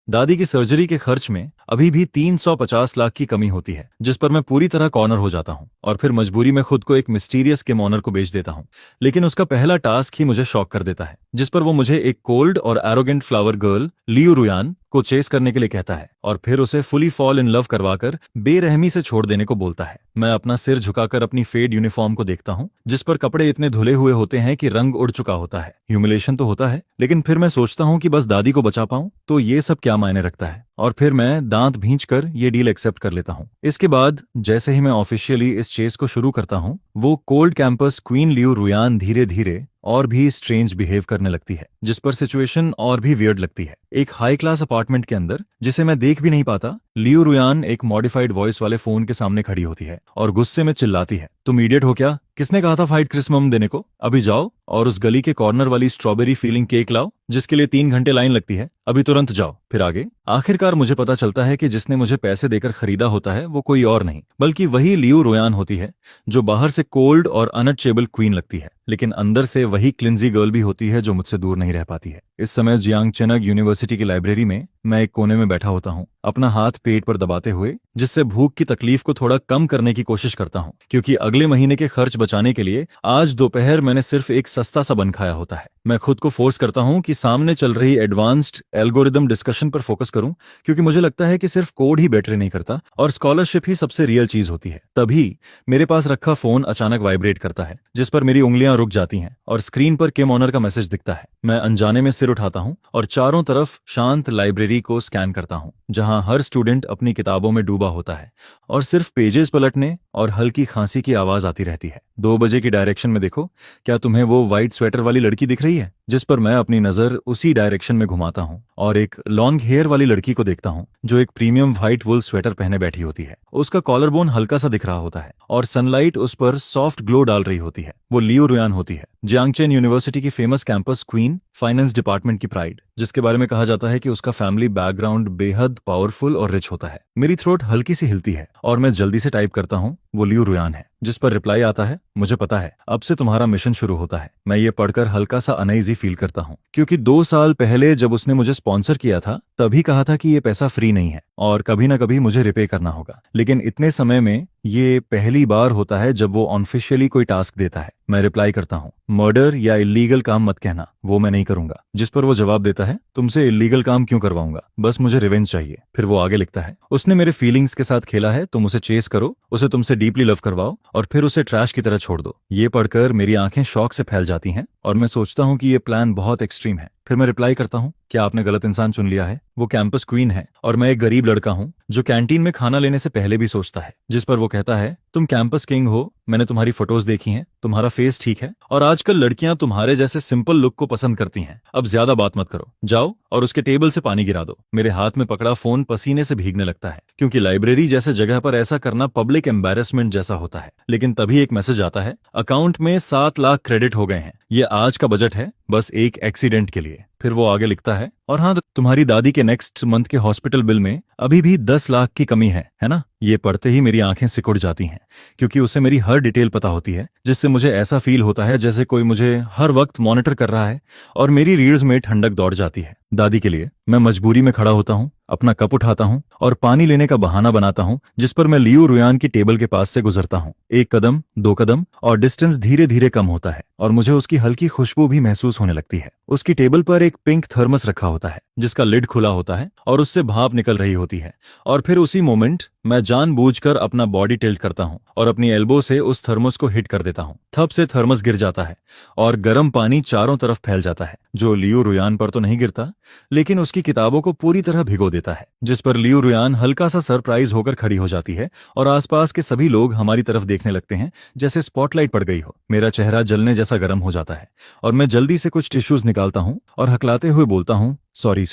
दादी की सर्जरी के खर्च में अभी भी 350 लाख की कमी होती है, जिस पर मैं पूरी तरह कॉर्नर हो जाता हूँ और फिर मजबूरी में खुद को एक मिस्टीरियस के ऑनर को बेच देता हूँ। लेकिन उसका पहला टास्क ही मुझे शॉक कर देता है, जिस पर वो मुझे एक कोल्ड और एरोगेंट फ्लावर गर्ल लियू रुयान को चेस करने के लिए कहता है और फिर उसे फुली फॉल इन लव करवाकर बेरहमी से छोड़ देने को बोलता है। मैं अपना सिर झुकाकर अपनी फेड यूनिफॉर्म को देखता हूँ, जिस पर कपड़े इतने धुले हुए होते हैं कि रंग उड़ चुका होता है। ह्यूमिलेशन तो होता है, लेकिन फिर मैं सोचता हूँ कि बस दादी को बचा पाऊं तो ये सब क्या मायने रखता है, और फिर मैं दांत भींचकर ये डील एक्सेप्ट कर लेता हूँ। इसके बाद जैसे ही मैं ऑफिशियली इस चेस को शुरू करता हूँ, वो कोल्ड कैंपस क्वीन लियू रुयान धीरे धीरे और भी स्ट्रेंज बिहेव करने लगती है, जिस पर सिचुएशन और भी वियर्ड लगती है। एक हाई क्लास अपार्टमेंट के अंदर, जिसे मैं देख भी नहीं पाता, लियू रुयान एक मॉडिफाइड वॉइस वाले फोन के सामने खड़ी होती है और गुस्से में चिल्लाती है, तुम इडियट हो क्या? किसने कहा था फाइट क्रिस्मम देने को? अभी जाओ और उस गली के कॉर्नर वाली स्ट्रॉबेरी फीलिंग केक लाओ, जिसके लिए 3 घंटे लाइन लगती है। अभी तुरंत जाओ। फिर आगे आखिरकार मुझे पता चलता है कि जिसने मुझे पैसे देकर खरीदा होता है वो कोई और नहीं बल्कि वही लियू रुयान होती है, जो बाहर से कोल्ड और अनटचेबल क्वीन लगती है, लेकिन अंदर से वही क्लिंजी गर्ल भी होती है जो मुझसे दूर नहीं रह पाती है। इस समय जियांग चेनग यूनिवर्सिटी की लाइब्रेरी में मैं एक कोने में बैठा होता हूँ, अपना हाथ पेट पर दबाते हुए, जिससे भूख की तकलीफ को थोड़ा कम करने की कोशिश करता हूँ, क्योंकि अगले महीने के खर्च बचाने के लिए आज दोपहर मैंने सिर्फ एक सस्ता सा बन खाया होता है। मैं खुद को फोर्स करता हूँ कि सामने चल रही एडवांस्ड एल्गोरिदम डिस्कशन पर फोकस करूं, क्योंकि मुझे लगता है कि सिर्फ कोड ही बेटर नहीं करता और स्कॉलरशिप ही सबसे रियल चीज होती है। तभी मेरे पास रखा फोन अचानक वाइब्रेट करता है, जिस पर मेरी उंगलियां रुक जाती हैं और स्क्रीन पर किम ऑनर का मैसेज दिखता है। मैं अनजाने में सिर उठाता हूं और चारों तरफ शांत लाइब्रेरी को स्कैन करता हूं, जहां हर स्टूडेंट अपनी किताबों में डूबा होता है और सिर्फ पेजेस पलटने और हल्की खांसी की आवाज आती रहती है। 2 बजे की डायरेक्शन में देखो, क्या तुम्हें वो व्हाइट स्वेटर वाली लड़की दिख रही है? जिस पर मैं अपनी नजर उसी डायरेक्शन में घुमाता हूं और एक लॉन्ग हेयर वाली लड़की को देखता हूं, जो एक प्रीमियम व्हाइट वुल स्वेटर पहने बैठी होती है। उसका कॉलर बोन हल्का सा दिख रहा होता है और सनलाइट उस पर सॉफ्ट ग्लो डाल रही होती है। वो लियू रुयान होती है, जियांगचेन यूनिवर्सिटी की famous campus queen, finance department की प्राइड, जिसके बारे में कहा जाता है कि उसका फैमिली बैकग्राउंड बेहद पावरफुल और रिच होता है। मेरी थ्रोट हल्की सी हिलती है और मैं जल्दी से टाइप करता हूँ, वो लियू रुयान है। जिस पर रिप्लाई आता है, मुझे पता है, अब से तुम्हारा मिशन शुरू होता है। मैं ये पढ़कर हल्का सा अनईजी फील करता हूँ, क्योंकि 2 साल पहले जब उसने मुझे स्पॉन्सर किया था, तभी कहा था कि ये पैसा फ्री नहीं है और कभी ना कभी मुझे रिपे करना होगा। लेकिन इतने समय में ये पहली बार होता है जब वो ऑनफिशियली कोई टास्क देता है। मैं रिप्लाई करता हूँ, मर्डर या इलीगल काम मत कहना, वो मैं नहीं करूंगा। जिस पर वो जवाब देता है, तुमसे इलीगल काम क्यों करवाऊंगा, बस मुझे रिवेंज चाहिए। फिर वो आगे लिखता है, उसने मेरे फीलिंग्स के साथ खेला है, तुम उसे चेस करो, उसे तुमसे डीपली लव करवाओ और फिर उसे ट्रैश की तरह छोड़ दो। ये पढ़कर मेरी आंखें शौक से फैल जाती हैं और मैं सोचता हूँ कि ये प्लान बहुत एक्सट्रीम है। फिर मैं रिप्लाई करता हूँ, क्या आपने गलत इंसान चुन लिया है? वो कैंपस क्वीन है और मैं एक गरीब लड़का हूँ जो कैंटीन में खाना लेने से पहले भी सोचता है। जिस पर वो कहता है, तुम कैंपस किंग हो, मैंने तुम्हारी फोटोज देखी हैं, तुम्हारा फेस ठीक है और आजकल लड़कियां तुम्हारे जैसे सिंपल लुक को पसंद करती हैं। अब ज्यादा बात मत करो, जाओ और उसके टेबल से पानी गिरा दो। मेरे हाथ में पकड़ा फोन पसीने से भीगने लगता है, क्योंकि लाइब्रेरी जैसे जगह पर ऐसा करना पब्लिक एम्बैरेसमेंट जैसा होता है। लेकिन तभी एक मैसेज आता है, अकाउंट में 7 लाख क्रेडिट हो गए हैं, ये आज का बजट है, बस एक एक्सीडेंट के लिए। फिर वो आगे लिखता है, और हाँ, तुम्हारी दादी के नेक्स्ट मंथ के हॉस्पिटल बिल में अभी भी 10 लाख की कमी है ना? ये पढ़ते ही मेरी आंखें सिकुड़ जाती हैं, क्योंकि उसे मेरी हर डिटेल पता होती है, जिससे मुझे ऐसा फील होता है जैसे कोई मुझे हर वक्त मॉनिटर कर रहा है और मेरी रीढ़ में ठंडक दौड़ जाती है। दादी के लिए मैं मजबूरी में खड़ा होता हूँ, अपना कप उठाता हूँ और पानी लेने का बहाना बनाता हूँ, जिस पर मैं लियू रुयान की टेबल के पास से गुजरता हूँ। 1 कदम, 2 कदम और डिस्टेंस धीरे धीरे कम होता है और मुझे उसकी हल्की खुशबू भी महसूस होने लगती है। उसकी टेबल पर एक पिंक थर्मस रखा होता है, जिसका लिड खुला होता है और उससे भाप निकल रही होती है। और फिर उसी मोमेंट मैं जानबूझकर अपना बॉडी टिल्ट करता हूँ और अपनी एल्बो से उस थर्मस को हिट कर देता हूँ। थप से थर्मस गिर जाता है और गर्म पानी चारों तरफ फैल जाता है, जो लियू रुयान पर तो नहीं गिरता, लेकिन उसकी किताबों को पूरी तरह भिगो देता है। जिस पर लियू रुयान हल्का सा सरप्राइज होकर खड़ी हो जाती है और आसपास के सभी लोग हमारी तरफ देखने लगते हैं जैसे स्पॉटलाइट पड़ गई हो। मेरा चेहरा जलने जैसा गर्म हो जाता है और मैं जल्दी से कुछ टिश्यूज निकालता हूँ और हकलाते हुए बोलता हूँ, सॉरी,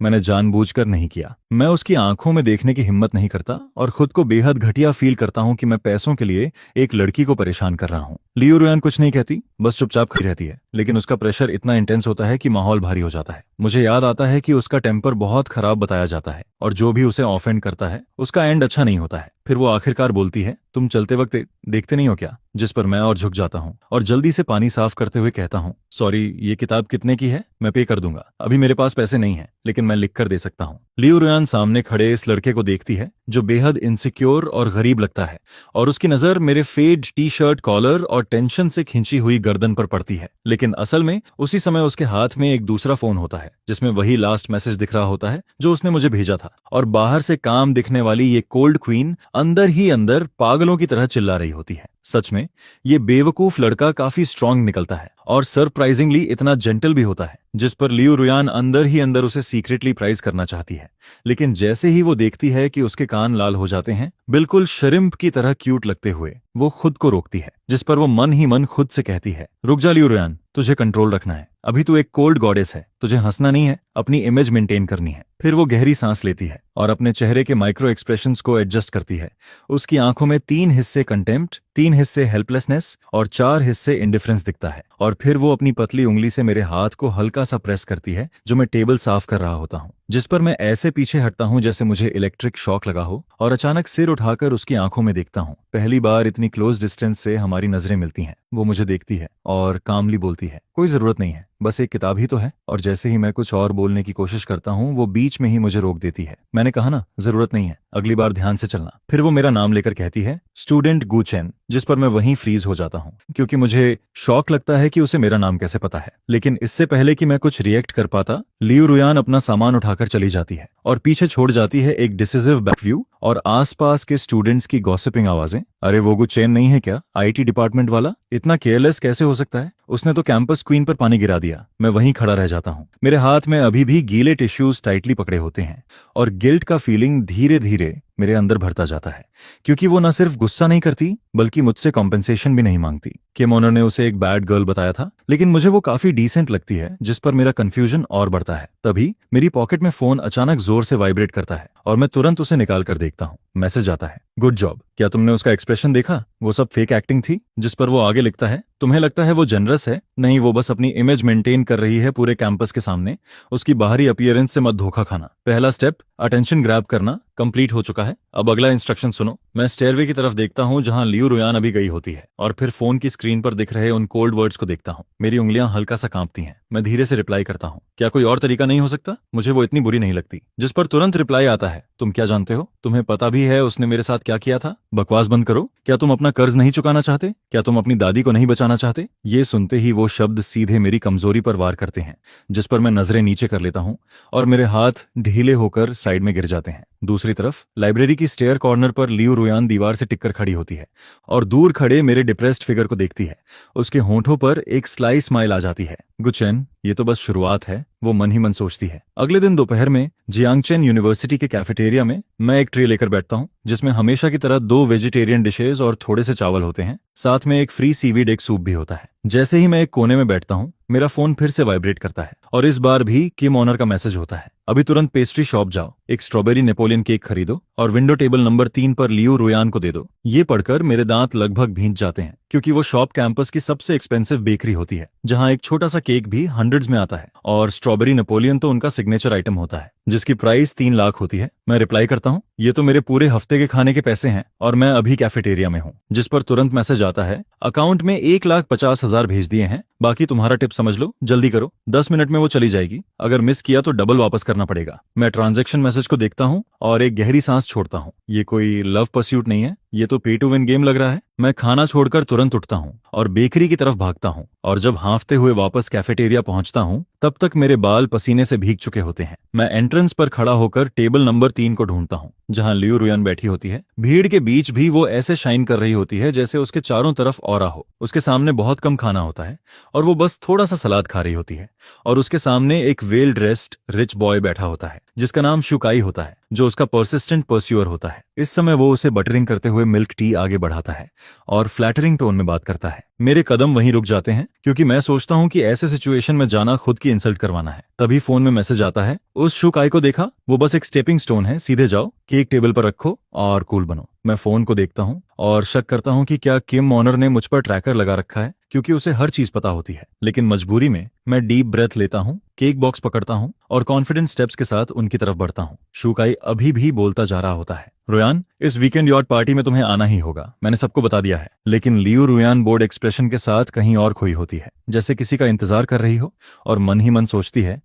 मैंने जानबूझकर नहीं किया। मैं उसकी आंखों में देखने की हिम्मत नहीं करता और खुद को बेहद घटिया फील करता हूँ कि मैं पैसों के लिए एक लड़की को परेशान कर रहा हूँ। लियू रुयान कुछ नहीं कहती, बस चुपचाप खड़ी रहती है, लेकिन उसका प्रेशर इतना इंटेंस होता है कि माहौल भारी हो जाता है। मुझे याद आता है कि उसका टेम्पर बहुत खराब बताया जाता है और जो भी उसे ऑफेंड करता है उसका एंड अच्छा नहीं होता है। फिर वो आखिरकार बोलती है, तुम चलते वक्त देखते नहीं हो क्या? जिस पर मैं और झुक जाता हूँ और जल्दी से पानी साफ करते हुए कहता हूँ, सॉरी, ये किताब कितने की है? मैं पे कर दूंगा, अभी मेरे पास पैसे नहीं है, लेकिन मैं लिख कर दे सकता हूँ। लियू रुयान सामने खड़े इस लड़के को देखती है जो बेहद इनसिक्योर और गरीब लगता है, और उसकी नजर मेरे फेड टी शर्ट कॉलर और टेंशन से खिंची हुई गर्दन पर पड़ती है। लेकिन असल में उसी समय उसके हाथ में एक दूसरा फोन होता है जिसमें वही लास्ट मैसेज दिख रहा होता है जो उसने मुझे भेजा था, और बाहर से काम दिखने वाली ये कोल्ड क्वीन अंदर ही अंदर पागलों की तरह चिल्ला रही होती है। सच में ये बेवकूफ लड़का काफी स्ट्रांग निकलता है और सरप्राइजिंगली इतना जेंटल भी होता है, जिस पर लियू रुयान अंदर ही अंदर उसे सीक्रेटली प्राइज करना चाहती है। लेकिन जैसे ही वो देखती है कि उसके कान लाल हो जाते हैं, बिल्कुल शरिम्प की तरह क्यूट लगते हुए, वो खुद को रोकती है, जिस पर वो मन ही मन खुद से कहती है, रुक जा लियू रुयान, तुझे कंट्रोल रखना है, अभी तू एक कोल्ड गॉडेस है, तुझे हंसना नहीं है, अपनी इमेज मेंटेन करनी है। फिर वो गहरी सांस लेती है और अपने चेहरे के माइक्रो एक्सप्रेशंस को एडजस्ट करती है। उसकी आंखों में 3 हिस्से कंटेम्प्ट, 3 हिस्से हेल्पलेसनेस और 4 हिस्से इंडिफरेंस दिखता है। और फिर वो अपनी पतली उंगली से मेरे हाथ को हल्का सा प्रेस करती है जो मैं टेबल साफ कर रहा होता हूँ, जिस पर मैं ऐसे पीछे हटता हूँ जैसे मुझे इलेक्ट्रिक शॉक लगा हो, और अचानक सिर उठाकर उसकी आंखों में देखता हूँ। पहली बार इतनी क्लोज डिस्टेंस से हमारी नजरें मिलती हैं। वो मुझे देखती है और कामली बोलती है, कोई जरूरत नहीं है, बस एक किताब ही तो है। और जैसे ही मैं कुछ और बोलने की कोशिश करता हूँ वो बीच में ही मुझे रोक देती है। मैंने कहा ना, जरूरत नहीं है, अगली बार ध्यान से चलना। फिर वो मेरा नाम लेकर कहती है, स्टूडेंट गु चेन, जिस पर मैं वहीं फ्रीज हो जाता हूँ, क्योंकि मुझे शौक लगता है कि उसे मेरा नाम कैसे पता है। लेकिन इससे पहले कि मैं कुछ रिएक्ट कर पाता, लियू रुयान अपना सामान उठाकर चली जाती है और पीछे छोड़ जाती है एक डिसिसिव बैकव्यू और आसपास के स्टूडेंट्स की गॉसिपिंग आवाजें। अरे वो गु चेन नहीं है क्या, आईटी डिपार्टमेंट वाला? इतना केयरलेस कैसे हो सकता है? उसने तो कैंपस क्वीन पर पानी गिरा दिया। मैं वहीं खड़ा रह जाता हूँ। मेरे हाथ में अभी भी गीले टिश्यूज टाइटली पकड़े होते हैं और गिल्ट का फीलिंग धीरे धीरे मेरे अंदर भरता जाता है, क्योंकि वो न सिर्फ गुस्सा नहीं करती बल्कि मुझसे कॉम्पेंसेशन भी नहीं मांगती। किम ओनर ने उसे एक बैड गर्ल बताया था, लेकिन मुझे वो काफी डिसेंट लगती है, जिस पर मेरा कंफ्यूजन और बढ़ता है। तभी मेरी पॉकेट में फोन अचानक जोर से वाइब्रेट करता है और मैं तुरंत उसे निकाल कर देखता हूँ। मैसेज आता है, गुड जॉब। क्या तुमने उसका एक्सप्रेशन देखा? वो सब फेक एक्टिंग थी। जिस पर वो आगे लिखता है, तुम्हें लगता है वो जनरस है? नहीं, वो बस अपनी इमेज मेंटेन कर रही है पूरे कैंपस के सामने। उसकी बाहरी अपीयरेंस से मत धोखा खाना। पहला स्टेप, अटेंशन ग्रैब करना, कंप्लीट हो चुका है। अब अगला इंस्ट्रक्शन सुनो। मैं स्टेयरवे की तरफ देखता हूँ जहां लियू रुयान अभी गई होती है, और फिर फोन की स्क्रीन पर दिख रहे उन कोल्ड वर्ड्स को देखता हूँ। मेरी उंगलियां हल्का सा कांपती हैं। मैं धीरे से रिप्लाई करता हूँ, क्या कोई और तरीका नहीं हो सकता? मुझे वो इतनी बुरी नहीं लगती। जिस पर तुरंत रिप्लाई आता है, तुम क्या जानते हो? तुम्हें पता भी है उसने मेरे साथ क्या किया था? बकवास बंद करो। क्या तुम अपना कर्ज नहीं चुकाना चाहते? क्या तुम अपनी दादी को नहीं बचाना चाहते? ये सुनते ही वो शब्द सीधे मेरी कमजोरी पर वार करते हैं, जिस पर मैं नजरें नीचे कर लेता हूँ और मेरे हाथ ढीले होकर साइड में गिर जाते हैं। दूसरी तरफ लाइब्रेरी की स्टेयर कॉर्नर पर लियू रुयान दीवार से टिककर खड़ी होती है और दूर खड़े मेरे डिप्रेस्ड फिगर को देखती है। उसके होंठों पर एक स्लाई स्माइल आ जाती है। गुचेन, ये तो बस शुरुआत है, वो मन ही मन सोचती है। अगले दिन दोपहर में जियांगचेन यूनिवर्सिटी के कैफेटेरिया में मैं एक ट्रे लेकर बैठता हूँ, जिसमें हमेशा की तरह 2 वेजिटेरियन डिशेज और थोड़े से चावल होते हैं। साथ में एक फ्री सीवीड एक सूप भी होता है। जैसे ही मैं एक कोने में बैठता हूँ, मेरा फोन फिर से वाइब्रेट करता है और इस बार भी किम ओनर का मैसेज होता है, अभी तुरंत पेस्ट्री शॉप जाओ, एक स्ट्रॉबेरी नेपोलियन केक खरीदो और विंडो टेबल नंबर 3 पर लियू रुयान को दे दो। ये पढ़कर मेरे दांत लगभग भींच जाते हैं, क्योंकि वो शॉप कैंपस की सबसे एक्सपेंसिव बेकरी होती है, जहां एक छोटा सा केक भी हंड्रेड्स में आता है और स्ट्रॉबेरी नेपोलियन तो उनका सिग्नेचर आइटम होता है, जिसकी प्राइस 3 लाख होती है। मैं रिप्लाई करता हूँ, ये तो मेरे पूरे हफ्ते के खाने के पैसे हैं और मैं अभी कैफेटेरिया में हूँ। जिस पर तुरंत मैसेज आता है, अकाउंट में 1,50,000 भेज दिए हैं, बाकी तुम्हारा टिप समझ लो, जल्दी करो, 10 मिनट में वो चली जाएगी, अगर मिस किया तो डबल वापस करना पड़ेगा। मैं ट्रांजैक्शन मैसेज को देखता हूँ और एक गहरी सांस छोड़ता हूँ। ये कोई लव परस्यूट नहीं है, ये तो पे टू विन गेम लग रहा है। मैं खाना छोड़कर तुरंत उठता हूँ और बेकरी की तरफ भागता हूँ, और जब हाँफते हुए वापस कैफेटेरिया पहुंचता हूँ तब तक मेरे बाल पसीने से भीग चुके होते हैं। मैं एंट्रेंस पर खड़ा होकर टेबल नंबर 3 को ढूंढता हूँ, जहां लियू रुयान बैठी होती है। भीड़ के बीच भी वो ऐसे शाइन कर रही होती है जैसे उसके चारों तरफ ऑरा हो। उसके सामने बहुत कम खाना होता है और वो बस थोड़ा सा सलाद खा रही होती है, और उसके सामने एक वेल ड्रेस्ड रिच बॉय बैठा होता है जिसका नाम शुकाई होता है, जो उसका परसिस्टेंट परस्यूअर होता है। इस समय वो उसे बटरिंग करते हुए मिल्क टी आगे बढ़ाता है और फ्लैटरिंग टोन में बात करता है। मेरे कदम वहीं रुक जाते हैं, क्योंकि मैं सोचता हूँ कि ऐसे सिचुएशन में जाना खुद की इंसल्ट करवाना है। तभी फोन में मैसेज आता है, उस शुकाई को देखा? वो बस एक स्टेपिंग स्टोन है, सीधे जाओ, केक टेबल पर रखो और कूल बनो। मैं फोन को देखता हूँ और शक करता हूँ कि क्या किम ओनर ने मुझ पर ट्रैकर लगा रखा है, क्योंकि उसे हर चीज पता होती है। लेकिन मजबूरी में मैं डीप ब्रेथ लेता हूँ, केक बॉक्स पकड़ता हूँ और कॉन्फिडेंट स्टेप्स के साथ उनकी तरफ बढ़ता हूँ। शुकाई अभी भी बोलता जा रहा होता है, रुयान, इस वीकेंड यॉट पार्टी में तुम्हें आना ही होगा, मैंने सबको बता दिया है। लेकिन लियू रुयान बोर्ड एक्सप्रेशन के साथ कहीं और खोई होती है, जैसे किसी का इंतजार कर रही हो, और मन ही मन सोचती है,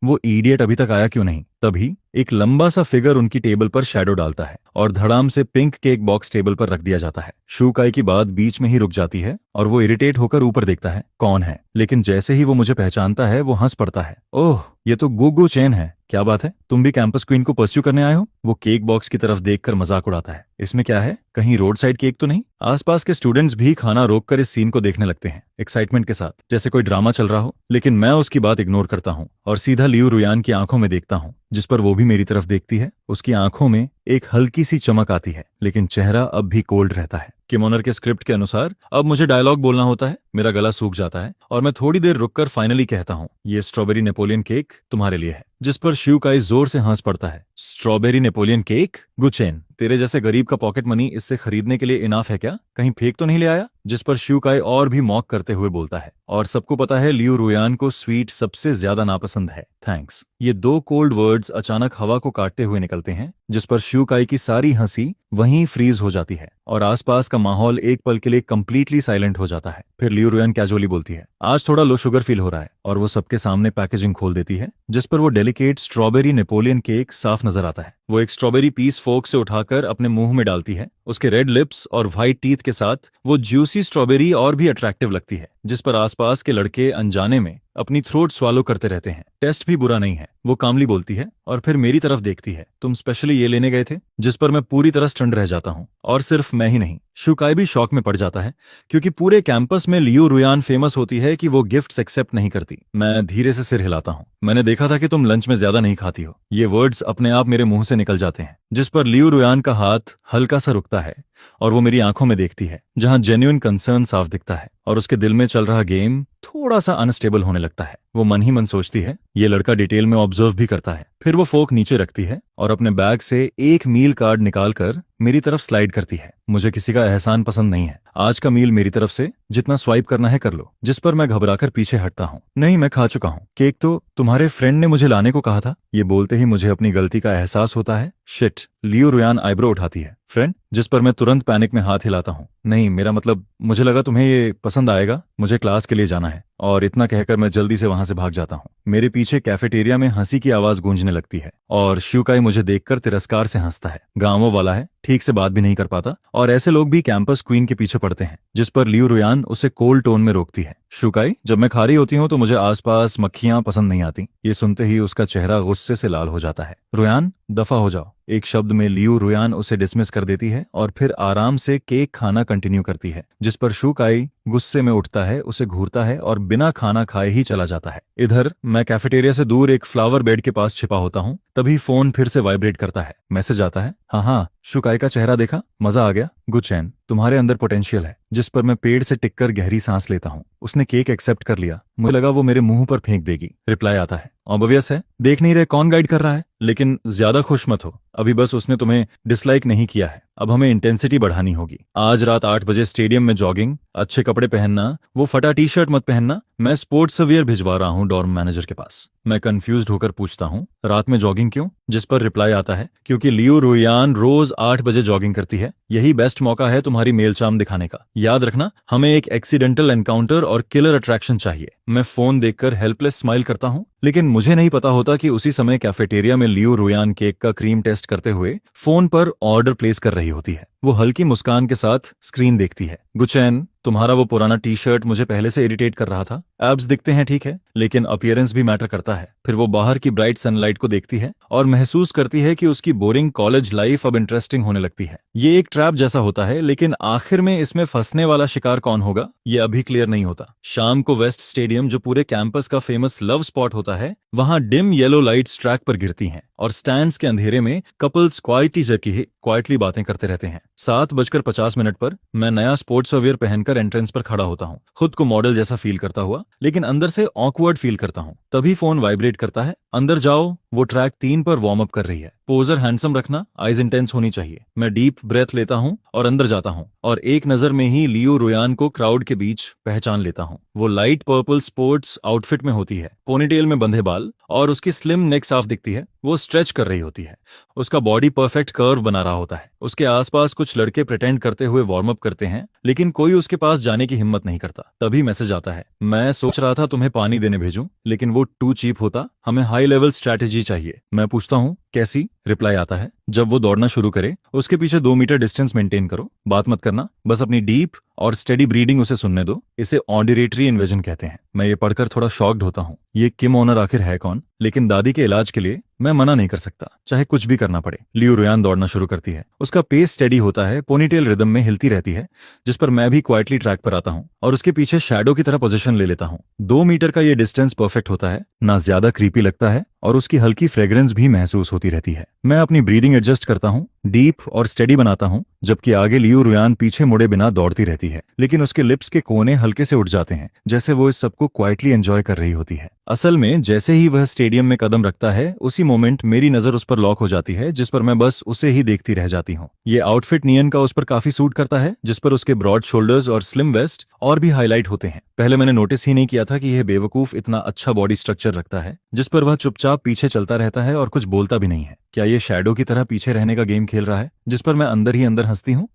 वो इडियट अभी तक आया क्यों नहीं। तभी एक लंबा सा फिगर उनकी टेबल पर शैडो डालता है और धड़ाम से पिंक केक बॉक्स टेबल पर रख दिया जाता है। शुकाई की बात बीच में ही रुक जाती है और वो इरिटेट होकर ऊपर देखता है, कौन है। लेकिन जैसे ही वो मुझे पहचानता है वो हंस पड़ता है, ओह ये तो गुगु चेन है, क्या बात है, तुम भी कैंपस क्वीन को परस्यू करने आए हो। वो केक बॉक्स की तरफ देखकर मजाक उड़ाता है, इसमें क्या है, कहीं रोड साइड केक तो नहीं। आसपास के स्टूडेंट्स भी खाना रोककर इस सीन को देखने लगते हैं एक्साइटमेंट के साथ, जैसे कोई ड्रामा चल रहा हो। लेकिन मैं उसकी बात इग्नोर करता हूँ और सीधा लियू रुयान की आंखों में देखता हूँ, जिस पर वो भी मेरी तरफ देखती है। उसकी आंखों में एक हल्की सी चमक आती है, लेकिन चेहरा अब भी कोल्ड रहता है। किमोनर के स्क्रिप्ट के अनुसार अब मुझे डायलॉग बोलना होता है। मेरा गला सूख जाता है और मैं थोड़ी देर रुककर फाइनली कहता हूँ, ये स्ट्रॉबेरी नेपोलियन केक तुम्हारे लिए है। जिस पर शिवकाई जोर से हंस पड़ता है, स्ट्रॉबेरी नेपोलियन केक, गुचेन, तेरे जैसे गरीब का पॉकेट मनी इससे खरीदने के लिए इनाफ है क्या, कहीं फेक तो नहीं ले आया। जिस पर शिवकाई और भी मॉक करते हुए बोलता है, और सबको पता है लियू रुयान को स्वीट सबसे ज्यादा नापसंद है, थैंक्स। ये दो कोल्ड वर्ड्स अचानक हवा को काटते हुए निकलते हैं, जिस पर शिवकाई की सारी हंसी वहीं फ्रीज हो जाती है और आसपास का माहौल एक पल के लिए कंप्लीटली साइलेंट हो जाता है। फिर लियू रुयान कैजुअली बोलती है, आज थोड़ा लो शुगर फील हो रहा है, और वो सबके सामने पैकेजिंग खोल देती है, जिस पर वो डेलिकेट स्ट्रॉबेरी नेपोलियन केक साफ नजर आता है। वो एक स्ट्रॉबेरी पीस फोर्क से उठाकर अपने मुंह में डालती है। उसके रेड लिप्स और व्हाइट टीथ के साथ वो ज्यूसी स्ट्रॉबेरी और भी अट्रैक्टिव लगती है, जिस पर आसपास के लड़के अनजाने में अपनी थ्रोट स्वालो करते रहते हैं। टेस्ट भी बुरा नहीं है, वो कामली बोलती है और फिर मेरी तरफ देखती है, तुम स्पेशली ये लेने गए थे। जिस पर मैं पूरी तरह स्टंड रह जाता हूँ, और सिर्फ मैं ही नहीं, शुकाई भी शॉक में पड़ जाता है, क्योंकि पूरे कैंपस में लियू रुयान फेमस होती है कि वो गिफ्ट्स एक्सेप्ट नहीं करती। मैं धीरे से सिर हिलाता हूँ, मैंने देखा था कि तुम लंच में ज्यादा नहीं खाती हो। ये वर्ड्स अपने आप मेरे मुंह से निकल जाते हैं, जिस पर लियू रुयान का हाथ हल्का सा रुकता है और वो मेरी आंखों में देखती है, जहां जेन्युइन कंसर्न साफ दिखता है, और उसके दिल में चल रहा गेम थोड़ा सा अनस्टेबल होने लगता है। वो मन ही मन सोचती है, ये लड़का डिटेल में ऑब्जर्व भी करता है। फिर वो फोक नीचे रखती है और अपने बैग से एक मील कार्ड निकालकर मेरी तरफ स्लाइड करती है। मुझे किसी का एहसान पसंद नहीं है, आज का मील मेरी तरफ से जितना स्वाइप करना है कर लो। जिस पर मैं घबराकर पीछे हटता हूँ, नहीं मैं खा चुका हूँ, केक तो तुम्हारे फ्रेंड ने मुझे लाने को कहा था। ये बोलते ही मुझे अपनी गलती का एहसास होता है। शिट, लियू रुयान आईब्रो उठाती है, फ्रेंड, जिस पर मैं तुरंत पैनिक में हाथ हिलाता हूँ, नहीं मेरा मतलब, मुझे लगा तुम्हें ये पसंद आएगा, मुझे क्लास के लिए जाना है। और इतना कहकर मैं जल्दी से वहां से भाग जाता हूँ। मेरे पीछे कैफेटेरिया में हंसी की आवाज गूंजने लगती है और शिवकाई मुझे देखकर तिरस्कार से हंसता है। गांवों वाला है, ठीक से बात भी नहीं कर पाता, और ऐसे लोग भी कैंपस क्वीन के पीछे पड़ते हैं। जिस पर लियू रुयान उसे कोल्ड टोन में रोकती है, शिवकाई, जब मैं खा रही होती हूँ तो मुझे आसपास मक्खियां पसंद नहीं आती। ये सुनते ही उसका चेहरा गुस्से से लाल हो जाता है। रुयान, दफा हो जाओ। एक शब्द में लियू रुयान उसे डिसमिस कर देती है और फिर आराम से केक खाना कंटिन्यू करती है। जिस पर शुकाई गुस्से में उठता है, उसे घूरता है और बिना खाना खाए ही चला जाता है। इधर मैं कैफेटेरिया से दूर एक फ्लावर बेड के पास छिपा होता हूँ। तभी फोन फिर से वाइब्रेट करता है, मैसेज आता है, हाँ, शुकाई का चेहरा देखा, मजा आ गया, गुचैन, तुम्हारे अंदर पोटेंशियल है। जिस पर मैं पेड़ से टिककर गहरी सांस लेता हूँ। उसने केक एक्सेप्ट कर लिया, मुझे लगा वो मेरे मुंह पर फेंक देगी। रिप्लाई आता है, ऑब्वियस है, देख नहीं रहे कौन गाइड कर रहा है, लेकिन ज्यादा खुश मत हो, अभी बस उसने तुम्हें डिसलाइक नहीं किया है, अब हमें इंटेंसिटी बढ़ानी होगी। आज रात 8 बजे स्टेडियम में जॉगिंग, अच्छे कपड़े पहनना, वो फटा टी शर्ट मत पहनना। मैं स्पोर्ट्स वियर भिजवा रहा हूँ डॉर्म मैनेजर के पास। मैं कंफ्यूज्ड होकर पूछता हूँ, रात में जॉगिंग क्यों? जिस पर रिप्लाई आता है, क्योंकि लियू रुयान रोज 8 बजे जॉगिंग करती है, यही बेस्ट मौका है तुम्हारी मेलचाम दिखाने का। याद रखना, हमें एक एक्सीडेंटल एनकाउंटर और किलर अट्रैक्शन चाहिए। मैं फोन देखकर हेल्पलेस स्माइल करता हूँ, लेकिन मुझे नहीं पता होता कि उसी समय कैफेटेरिया में लियू रुयान केक का क्रीम टेस्ट करते हुए फोन पर ऑर्डर प्लेस कर रही होती है। वो हल्की मुस्कान के साथ स्क्रीन देखती है। गुचैन, तुम्हारा वो पुराना टी शर्ट मुझे पहले से इरिटेट कर रहा था। एब्स दिखते हैं ठीक है, लेकिन अपीयरेंस भी मैटर करता है। फिर वो बाहर की ब्राइट सनलाइट को देखती है और महसूस करती है कि उसकी बोरिंग कॉलेज लाइफ अब इंटरेस्टिंग होने लगती है। ये एक ट्रैप जैसा होता है, लेकिन आखिर में इसमें फंसने वाला शिकार कौन होगा, ये अभी क्लियर नहीं होता। शाम को वेस्ट स्टेडियम, जो पूरे कैंपस का फेमस लव स्पॉट होता है, वहां डिम येलो लाइट्स ट्रैक पर गिरती हैं और स्टैंड्स के अंधेरे में कपल्स क्वाइटली बातें करते रहते हैं। 7:50 पर मैं नया स्पोर्ट्स वेयर पहनकर एंट्रेंस पर खड़ा होता हूँ, खुद को मॉडल जैसा फील करता हुआ, लेकिन अंदर से ऑकवर्ड फील करता हूँ। तभी फोन वाइब्रेट करता है। अंदर जाओ, वो ट्रैक 3 पर वार्म अप कर रही है। पोजर हैंडसम रखना, आईज इंटेंस होनी चाहिए। मैं डीप ब्रेथ लेता हूँ और अंदर जाता हूँ और एक नजर में ही लियो रुयान को क्राउड के बीच पहचान लेता हूँ। वो लाइट पर्पल स्पोर्ट्स आउटफिट में होती है, पोनीटेल में बंधे बाल, और उसकी स्लिम नेक साफ दिखती है। वो स्ट्रेच कर रही होती है, उसका बॉडी परफेक्ट कर्व बना रहा होता है। उसके आसपास कुछ लड़के प्रिटेंड करते हुए वार्म अप करते हैं, लेकिन कोई उसके पास जाने की हिम्मत नहीं करता। तभी मैसेज आता है। मैं सोच रहा था तुम्हें पानी देने भेजूं, लेकिन वो टू चीप होता। हमें हाई लेवल स्ट्रैटेजी चाहिए। मैं पूछता हूँ कैसी? रिप्लाई आता है, जब वो दौड़ना शुरू करे उसके पीछे 2 मीटर डिस्टेंस मेंटेन करो, बात मत करना, बस अपनी डीप और स्टेडी ब्रीडिंग उसे सुनने दो। इसे ऑडिरेटरी इन्वेजन कहते हैं। मैं ये पढ़कर थोड़ा शॉक्ड होता हूँ। ये किम ओनर आखिर है कौन? लेकिन दादी के इलाज के लिए मैं मना नहीं कर सकता, चाहे कुछ भी करना पड़े। लियो रुयान दौड़ना शुरू करती है। उसका पेस स्टेडी होता है, पोनीटेल रिदम में हिलती रहती है, जिस पर मैं भी क्वाइटली ट्रैक पर आता हूँ और उसके पीछे शैडो की तरह पोजीशन ले लेता हूँ। 2 मीटर का ये डिस्टेंस परफेक्ट होता है, ना ज्यादा क्रीपी लगता है और उसकी हल्की फ्रेग्रेंस भी महसूस होती रहती है। मैं अपनी ब्रीदिंग एडजस्ट करता हूँ, डीप और स्टेडी बनाता हूँ, जबकि आगे लियो रुयान पीछे मुड़े बिना दौड़ती रहती है। लेकिन उसके लिप्स के कोने हल्के से उठ जाते हैं, जैसे वो इस सबको क्वाइटली एंजॉय कर रही होती है। असल में जैसे ही वह स्टेडियम में कदम रखता है, उसी मोमेंट मेरी नजर उस पर लॉक हो जाती है, जिस पर मैं बस उसे ही देखती रह जाती हूँ। ये आउटफिट नियन का उस पर काफी सूट करता है, जिस पर उसके ब्रॉड शोल्डर्स और स्लिम वेस्ट और भी हाईलाइट होते हैं। पहले मैंने नोटिस ही नहीं किया था कि यह बेवकूफ इतना अच्छा बॉडी स्ट्रक्चर रखता है, जिस पर वह चुपचाप पीछे चलता रहता है और कुछ बोलता भी नहीं है। क्या ये शैडो की तरह पीछे रहने का गेम खेल रहा है, जिस पर मैं अंदर ही अंदर हंसती हूँ?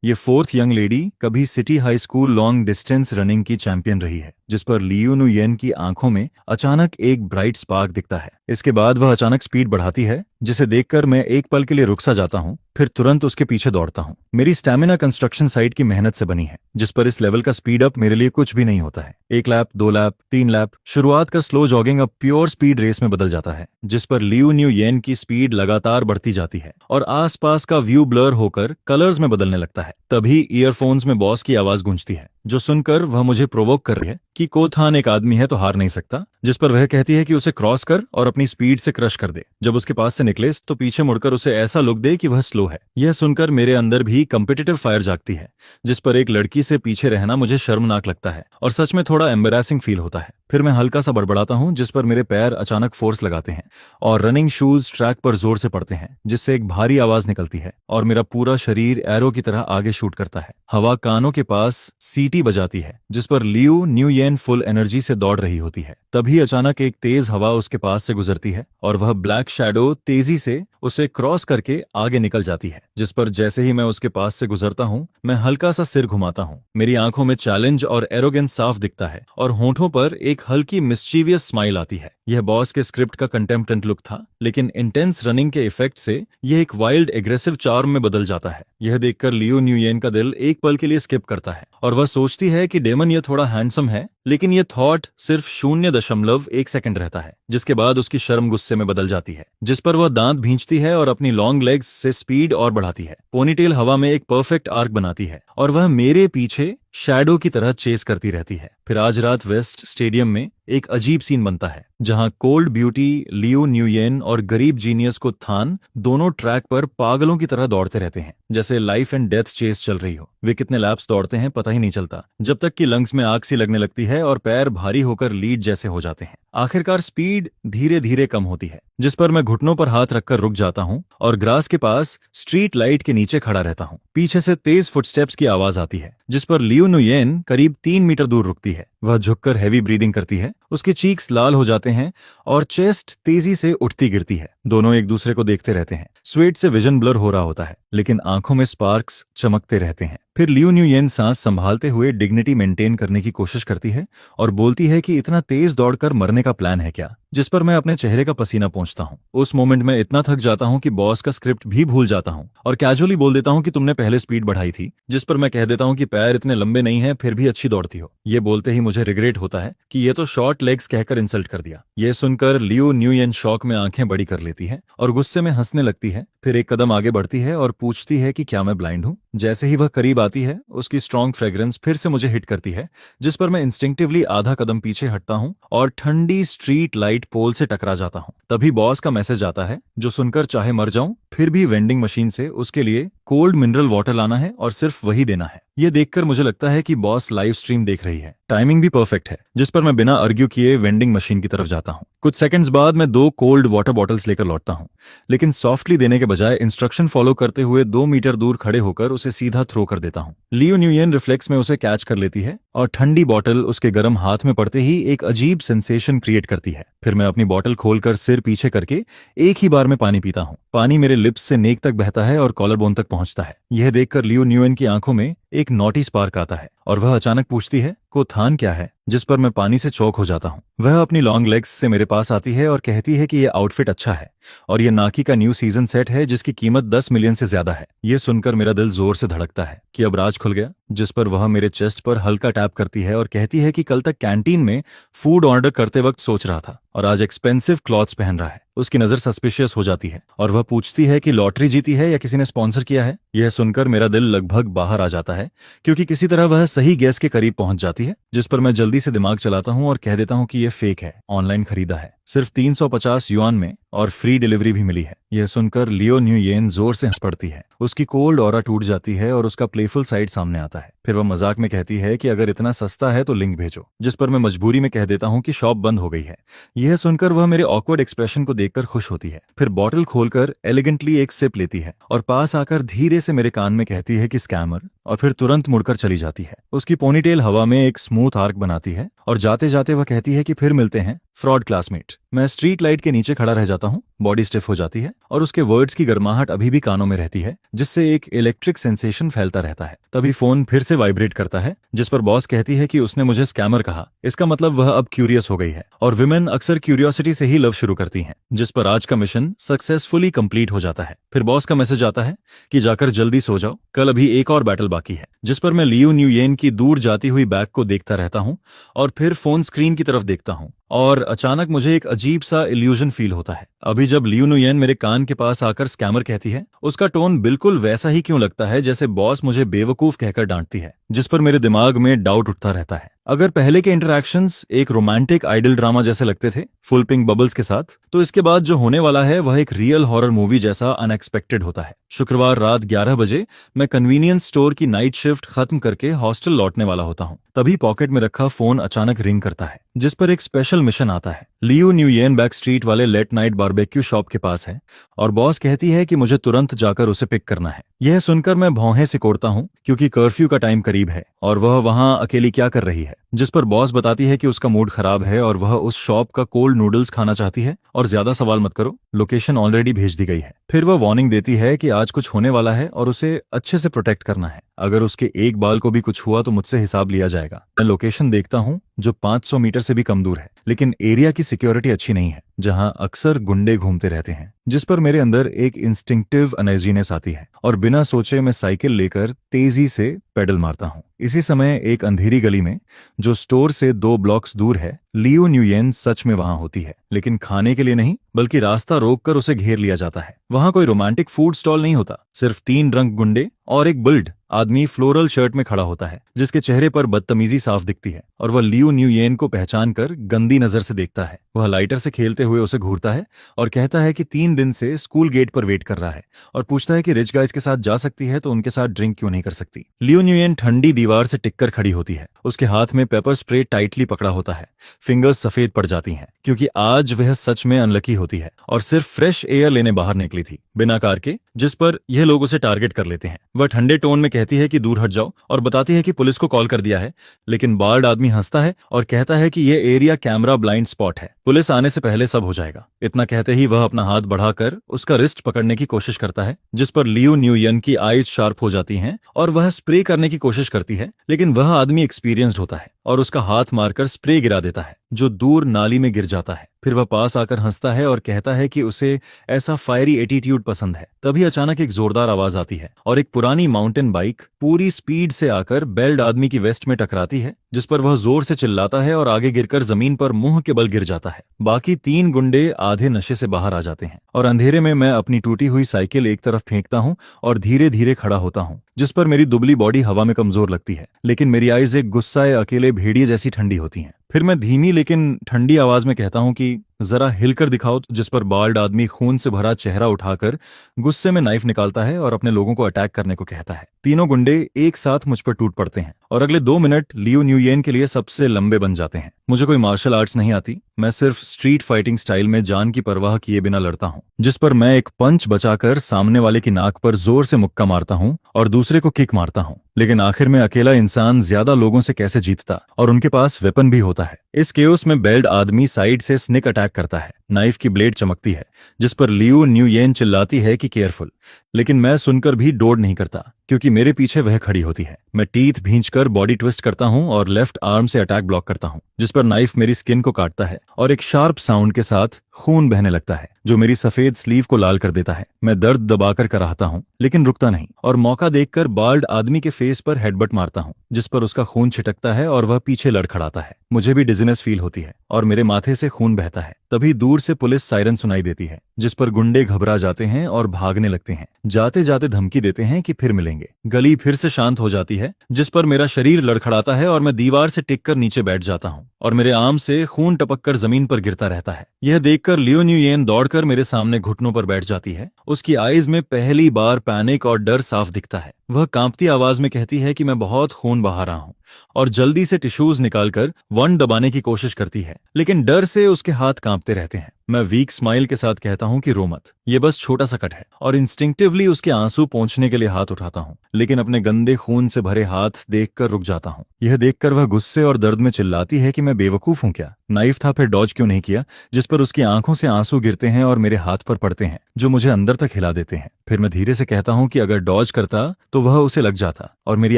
ये फोर्थ यंग लेडी कभी city high school long distance running की चैंपियन रही है, जिस पर लियो नुयेन की आंखों में अचानक एक ब्राइट स्पार्क दिखता है। इसके बाद वह अचानक स्पीड बढ़ाती है, जिसे देखकर मैं एक पल के लिए रुक सा जाता हूँ, फिर तुरंत उसके पीछे दौड़ता हूँ। मेरी स्टैमिना कंस्ट्रक्शन साइट की मेहनत से बनी है, जिस पर इस लेवल का स्पीड अप मेरे लिए कुछ भी नहीं होता है। 1 लैप, 2 लैप, 3 लैप, शुरुआत का स्लो जॉगिंग अब प्योर स्पीड रेस में बदल जाता है, जिस पर लियो नुयेन की स्पीड लगातार बढ़ती जाती है और आसपास का व्यू ब्लर होकर कलर्स में बदलने लगता है। तभी ईयरफोन्स में बॉस की आवाज गूंजती है, जो सुनकर वह मुझे प्रोवोक कर रही है कि कोथान एक आदमी है तो हार नहीं सकता, जिस पर वह कहती है कि उसे क्रॉस कर और अपनी स्पीड से क्रश कर दे। जब उसके पास से निकले तो पीछे मुड़कर उसे ऐसा लुक दे कि वह स्लो है। यह सुनकर मेरे अंदर भी कम्पिटिटिव फायर जागती है, जिस पर एक लड़की से पीछे रहना मुझे शर्मनाक लगता है और सच में थोड़ा एम्बेरसिंग फील होता है। फिर मैं हल्का सा बड़बड़ाता हूँ, जिस पर मेरे पैर अचानक फोर्स लगाते हैं और रनिंग शूज ट्रैक पर जोर से पड़ते हैं, जिससे एक भारी आवाज निकलती है और मेरा पूरा शरीर एरो की तरह आगे शूट करता है। हवा कानों के पास सीटी बजाती है, जिस पर लियो नुयेन फुल एनर्जी से दौड़ रही होती है। तभी अचानक एक तेज हवा उसके पास से गुजरती है और वह ब्लैक शैडो तेजी से उसे क्रॉस करके आगे निकल जाती है, जिस पर जैसे ही मैं उसके पास से गुजरता हूँ, मैं हल्का सा सिर घुमाता हूँ। मेरी आंखों में चैलेंज और एरोगेंस साफ दिखता है और होठों पर एक हल्की मिस्चीवियस स्माइल आती है। यह बॉस के स्क्रिप्ट का कंटेम्प्टेंट लुक था, लेकिन इंटेंस रनिंग के इफेक्ट से यह एक वाइल्ड एग्रेसिव चार्म में बदल जाता है। यह देखकर लियो नुयेन का दिल एक पल के लिए स्किप करता है और वह सोचती है कि डेमन यह थोड़ा हैंडसम है, लेकिन यह थॉट सिर्फ 0.1 सेकंड रहता है, जिसके बाद उसकी शर्म गुस्से में बदल जाती है, जिस पर वह दांत भींचती है और अपनी लॉन्ग लेग्स से स्पीड और बढ़ाती है। पोनीटेल हवा में एक परफेक्ट आर्क बनाती है और वह मेरे पीछे शैडो की तरह चेस करती रहती है। फिर आज रात वेस्ट स्टेडियम में एक अजीब सीन बनता है, जहां कोल्ड ब्यूटी, लियो नुयेन और गरीब जीनियस को थान दोनों ट्रैक पर पागलों की तरह दौड़ते रहते हैं, जैसे लाइफ एंड डेथ चेस चल रही हो। वे कितने लैप्स दौड़ते हैं पता ही नहीं चलता, जब तक कि लंग्स में आग सी लगने लगती है और पैर भारी होकर लीड जैसे हो जाते हैं। आखिरकार स्पीड धीरे धीरे कम होती है, जिस पर मैं घुटनों पर हाथ रखकर रुक जाता हूँ और ग्रास के पास स्ट्रीट लाइट के नीचे खड़ा रहता हूँ। पीछे से तेज फुटस्टेप्स की आवाज आती है, जिस पर लियो नुयेन करीब 3 मीटर दूर रुकती है। वह झुककर हैवी ब्रीदिंग करती है, उसके चीक्स लाल हो जाते हैं और चेस्ट तेजी से उठती गिरती है। दोनों एक दूसरे को देखते रहते हैं। स्वेट से विजन ब्लर हो रहा होता है, लेकिन आंखों में स्पार्क्स चमकते रहते हैं। फिर लियो नुयेन सांस संभालते हुए डिग्निटी मेंटेन करने की कोशिश करती है और बोलती है कि इतना तेज दौड़कर मरने का प्लान है क्या, जिस पर मैं अपने चेहरे का पसीना पोंछता हूँ। उस मोमेंट में इतना थक जाता हूँ कि बॉस का स्क्रिप्ट भी भूल जाता हूँ और कैजुअली बोल देता हूँ कि तुमने पहले स्पीड बढ़ाई थी, जिस पर मैं कह देता हूँ कि पैर इतने लंबे नहीं हैं, फिर भी अच्छी दौड़ती हो। ये बोलते ही मुझे रिग्रेट होता है कि ये तो शॉर्ट लेग्स कहकर इंसल्ट कर दिया। ये सुनकर लियो नुयेन शॉक में आंखें बड़ी कर लेती है और गुस्से में हंसने लगती है। फिर एक कदम आगे बढ़ती है और पूछती है कि क्या मैं ब्लाइंड हूँ। जैसे ही वह करीब आती है उसकी स्ट्रॉन्ग फ्रेग्रेंस फिर से मुझे हिट करती है, जिस पर मैं इंस्टिंक्टिवली आधा कदम पीछे हटता हूँ और ठंडी स्ट्रीट लाइट पोल से टकरा जाता हूँ। तभी बॉस का मैसेज आता है, जो सुनकर चाहे मर जाऊं फिर भी वेंडिंग मशीन से उसके लिए कोल्ड मिनरल वाटर लाना है और सिर्फ वही देना है। ये देखकर मुझे लगता है कि बॉस लाइव स्ट्रीम देख रही है। टाइमिंग भी परफेक्ट है, जिस पर मैं बिना आर्ग्यू किए वेंडिंग मशीन की तरफ जाता हूँ। कुछ सेकंड्स बाद मैं 2 कोल्ड वाटर बॉटल्स लेकर लौटता हूँ, लेकिन सॉफ्टली देने के बजाय इंस्ट्रक्शन फॉलो करते हुए 2 मीटर दूर खड़े होकर उसे सीधा थ्रो कर देता हूँ। लियो न्यूयन रिफ्लेक्स में उसे कैच कर लेती है और ठंडी बॉटल उसके गर्म हाथ में पड़ते ही एक अजीब सेंसेशन क्रिएट करती है। फिर मैं अपनी बॉटल खोलकर सिर पीछे करके एक ही बार में पानी पीता हूँ। पानी मेरे लिप्स से नेक तक बहता है और कॉलर बोन तक पहुंचता है। यह देखकर लियो न्यूयन की आंखों में एक नोटी स्पार्क आता है और वह अचानक पूछती है, कोथान क्या है? जिस पर मैं पानी से चौंक हो जाता हूँ। वह अपनी लॉन्ग लेग्स से मेरे पास आती है और कहती है कि यह आउटफिट अच्छा है और यह नाकी का न्यू सीजन सेट है जिसकी कीमत 10 मिलियन से ज्यादा है। यह सुनकर मेरा दिल जोर से धड़कता है कि अब राज खुल गया। जिस पर वह मेरे चेस्ट पर हल्का टैप करती है और कहती है कि कल तक कैंटीन में फूड ऑर्डर करते वक्त सोच रहा था और आज एक्सपेंसिव क्लॉथ्स पहन रहा है। उसकी नजर सस्पिशियस हो जाती है और वह पूछती है कि लॉटरी जीती है या किसी ने स्पॉन्सर किया है। यह सुनकर मेरा दिल लगभग बाहर आ जाता है, क्योंकि किसी तरह वह सही गैस के करीब पहुंच जाती है। जिस पर मैं जल्दी से दिमाग चलाता हूं और कह देता हूं कि यह फेक है, ऑनलाइन खरीदा है, सिर्फ 350 युआन में और फ्री डिलीवरी भी मिली है। यह सुनकर लियो न्यूयेन जोर से हंस पड़ती है। उसकी कोल्ड ऑरा टूट जाती है और उसका प्लेफुल साइड सामने आता है। फिर वह मजाक में कहती है कि अगर इतना सस्ता है तो लिंक भेजो। जिस पर मैं मजबूरी में कह देता हूं कि शॉप बंद हो गई है। यह सुनकर वह मेरे ऑकवर्ड एक्सप्रेशन को देखकर खुश होती है। फिर बॉटल खोलकर एलिगेंटली एक सिप लेती है और पास आकर धीरे से मेरे कान में कहती है कि स्कैमर, और फिर तुरंत मुड़कर चली जाती है। उसकी पोनीटेल हवा में एक स्मूथ आर्क बनाती है और जाते जाते वह कहती है कि फिर मिलते हैं फ्रॉड क्लासमेट। मैं स्ट्रीट लाइट के नीचे खड़ा रह जाता हूँ। बॉडी स्टिफ हो जाती है और उसके वर्ड्स की गर्माहट अभी भी कानों में रहती है, जिससे एक इलेक्ट्रिक सेंसेशन फैलता रहता है। तभी फोन फिर से वाइब्रेट करता है, जिस पर बॉस कहती है कि उसने मुझे स्कैमर कहा। इसका मतलब वह अब क्यूरियस हो गई है और विमेन अक्सर क्यूरियोसिटी से ही लव शुरू करती हैं। जिस पर आज का मिशन सक्सेसफुली कंप्लीट हो जाता है। फिर बॉस का मैसेज आता है कि जाकर जल्दी सो जाओ, कल अभी एक और बैटल बाकी है। जिस पर मैं लियो न्यूयेन की दूर जाती हुई बैग को देखता रहता हूँ और फिर फोन स्क्रीन की तरफ देखता हूँ और अचानक मुझे एक अजीब सा इल्यूजन फील होता है। अभी जब लियो न्यूयेन मेरे कान के पास आकर स्कैमर कहती है, उसका टोन बिल्कुल वैसा ही क्यों लगता है जैसे बॉस मुझे बेवकूफ कहकर डांटती है। जिस पर मेरे दिमाग में डाउट उठता रहता है। अगर पहले के इंटरैक्शंस एक रोमांटिक आइडल ड्रामा जैसे लगते थे, फुल पिंक बबल्स के साथ, तो इसके बाद जो होने वाला है वह एक रियल हॉरर मूवी जैसा अनएक्सपेक्टेड होता है। शुक्रवार रात 11 बजे मैं कन्वीनियंस स्टोर की नाइट शिफ्ट खत्म करके हॉस्टल लौटने वाला होता हूँ। तभी पॉकेट में रखा फोन अचानक रिंग करता है, जिस पर एक स्पेशल मिशन आता है। लियो न्यूयेन बैक स्ट्रीट वाले लेट नाइट बारबेक्यू शॉप के पास है और बॉस कहती है कि मुझे तुरंत जाकर उसे पिक करना है। यह सुनकर मैं भौहें सिकोड़ता हूँ, क्योंकि कर्फ्यू का टाइम करीब है और वह वहां अकेली क्या कर रही है। जिस पर बॉस बताती है कि उसका मूड खराब है और वह उस शॉप का कोल्ड नूडल्स खाना चाहती है और ज्यादा सवाल मत करो, लोकेशन ऑलरेडी भेज दी गई है। फिर वह वार्निंग देती है कि आज कुछ होने वाला है और उसे अच्छे से प्रोटेक्ट करना है। अगर उसके एक बाल को भी कुछ हुआ तो मुझसे हिसाब लिया जाएगा। मैं लोकेशन देखता हूँ जो 500 मीटर से भी कम दूर है, लेकिन एरिया की सिक्योरिटी अच्छी नहीं है, जहां अक्सर गुंडे घूमते रहते हैं। जिस पर मेरे अंदर एक इंस्टिंक्टिव अनईजीनेस आती है और बिना सोचे मैं साइकिल लेकर तेजी से पेडल मारता हूँ। इसी समय एक अंधेरी गली में, जो स्टोर से 2 ब्लॉक्स दूर है, लियो न्यूयेन सच में वहां होती है, लेकिन खाने के लिए नहीं बल्कि रास्ता रोककर उसे घेर लिया जाता है। वहां कोई रोमांटिक फूड स्टॉल नहीं होता, सिर्फ 3 ड्रंक गुंडे और एक बुल्ड आदमी फ्लोरल शर्ट में खड़ा होता है, जिसके चेहरे पर बदतमीजी साफ दिखती है और वह लियो न्यूयेन को पहचान कर गंदी नजर से देखता है। वह लाइटर से खेलते हुए उसे घूरता है और कहता है कि 3 दिन से स्कूल गेट पर वेट कर रहा है और पूछता है कि रिच गाइस के साथ जा सकती है तो उनके साथ ड्रिंक क्यों नहीं कर सकती। लियो न्यूयेन ठंडी दीवार से टिककर खड़ी होती है। उसके हाथ में पेपर स्प्रे टाइटली पकड़ा होता है। फिंगर्स सफेद पड़ जाती हैं, क्योंकि आज वह सच में अनलकी होती है और सिर्फ फ्रेश एयर लेने बाहर निकली थी, बिना कार के। जिस पर यह लोग उसे टारगेट कर लेते हैं। वह ठंडे टोन में कहती है कि दूर हट जाओ और बताती है कि पुलिस को कॉल कर दिया है, लेकिन बार्ड आदमी हंसता है और कहता है कि यह एरिया कैमरा ब्लाइंड स्पॉट है, पुलिस आने से पहले सब हो जाएगा। इतना कहते ही वह अपना हाथ बढ़ाकर उसका रिस्ट पकड़ने की कोशिश करता है, जिस पर लियो न्यूयेन की आईज शार्प हो जाती हैं और वह स्प्रे करने की कोशिश करती है, लेकिन वह आदमी एक्सपीरियंस्ड होता है और उसका हाथ मारकर स्प्रे गिरा देता है, जो दूर नाली में गिर जाता है। फिर वह पास आकर हंसता है और कहता है कि उसे ऐसा फायरी एटीट्यूड पसंद है। तभी अचानक एक जोरदार आवाज आती है और एक पुरानी माउंटेन बाइक पूरी स्पीड से आकर बेल्ट आदमी की वेस्ट में टकराती है, जिस पर वह जोर से चिल्लाता है और आगे गिरकर जमीन पर मुंह के बल गिर जाता है। बाकी 3 गुंडे आधे नशे से बाहर आ जाते हैं और अंधेरे में मैं अपनी टूटी हुई साइकिल एक तरफ फेंकता हूँ और धीरे धीरे खड़ा होता हूँ, जिस पर मेरी दुबली बॉडी हवा में कमजोर लगती है, लेकिन मेरी आइज एक गुस्साए अकेले भेड़िए जैसी ठंडी होती हैं। फिर मैं धीमी लेकिन ठंडी आवाज में कहता हूं कि जरा हिलकर दिखाओ, जिस पर बाल्ड आदमी खून से भरा चेहरा उठाकर गुस्से में नाइफ निकालता है और अपने लोगों को अटैक करने को कहता है। तीनों गुंडे एक साथ मुझ पर टूट पड़ते हैं और अगले 2 मिनट लियो न्यूयेन के लिए सबसे लंबे बन जाते हैं। मुझे कोई मार्शल आर्ट्स नहीं आती, मैं सिर्फ स्ट्रीट फाइटिंग स्टाइल में जान की परवाह किए बिना लड़ता हूं, जिस पर मैं एक पंच बचाकर सामने वाले की नाक पर जोर से मुक्का मारता हूं और दूसरे को किक मारता हूं। लेकिन आखिर में अकेला इंसान ज्यादा लोगों से कैसे जीतता, और उनके पास वेपन भी होता है। इस केओस में बेल्ट आदमी साइड से स्निक अटैक करता है, नाइफ की ब्लेड चमकती है, जिस पर लियो न्यूयेन चिल्लाती है कि केयरफुल, लेकिन मैं सुनकर भी डोड नहीं करता क्योंकि मेरे पीछे वह खड़ी होती है। मैं टीथ भींचकर बॉडी ट्विस्ट करता हूं और लेफ्ट आर्म से अटैक ब्लॉक करता हूं, जिस पर नाइफ मेरी स्किन को काटता है और एक शार्प साउंड के साथ खून बहने लगता है जो मेरी सफेद स्लीव को लाल कर देता है। मैं दर्द दबाकर कराहता हूं लेकिन रुकता नहीं और मौका देखकर बाल्ड आदमी के फेस पर हेडबट मारता हूं, जिस पर उसका खून छिटकता है और वह पीछे लड़खड़ाता है। मुझे भी डिजीनेस फील होती है और मेरे माथे से खून बहता है। तभी दूर से पुलिस सायरन सुनाई देती है, जिस पर गुंडे घबरा जाते हैं और भागने लगते हैं, जाते जाते धमकी देते हैं कि फिर मिलेंगे। गली फिर से शांत हो जाती है, जिस पर मेरा शरीर लड़खड़ाता है और मैं दीवार से टिककर नीचे बैठ जाता हूं और मेरे आर्म से खून टपककर जमीन पर गिरता रहता है। यह देखकर लियो न्यूयेन दौड़कर मेरे सामने घुटनों पर बैठ जाती है। उसकी आईज में पहली बार पैनिक और डर साफ दिखता है। वह कांपती आवाज में कहती है कि मैं बहुत खून बहा रहा हूं और जल्दी से टिश्यूज निकालकर वन दबाने की कोशिश करती है, लेकिन डर से उसके हाथ कांपते रहते हैं। मैं वीक स्माइल के साथ कहता हूं कि रो मत, ये बस छोटा सा कट है, और इंस्टिंक्टिवली उसके आंसू पोंछने के लिए हाथ उठाता हूं, लेकिन अपने गंदे खून से भरे हाथ देखकर रुक जाता हूं। यह देखकर वह गुस्से और दर्द में चिल्लाती है कि मैं बेवकूफ हूं क्या, नाइफ था फिर डॉज क्यों नहीं किया, जिस पर उसकी आंखों से आंसू गिरते हैं और मेरे हाथ पर पड़ते हैं जो मुझे अंदर तक हिला देते हैं। फिर मैं धीरे से कहता हूं कि अगर डॉज करता तो वह उसे लग जाता, और मेरी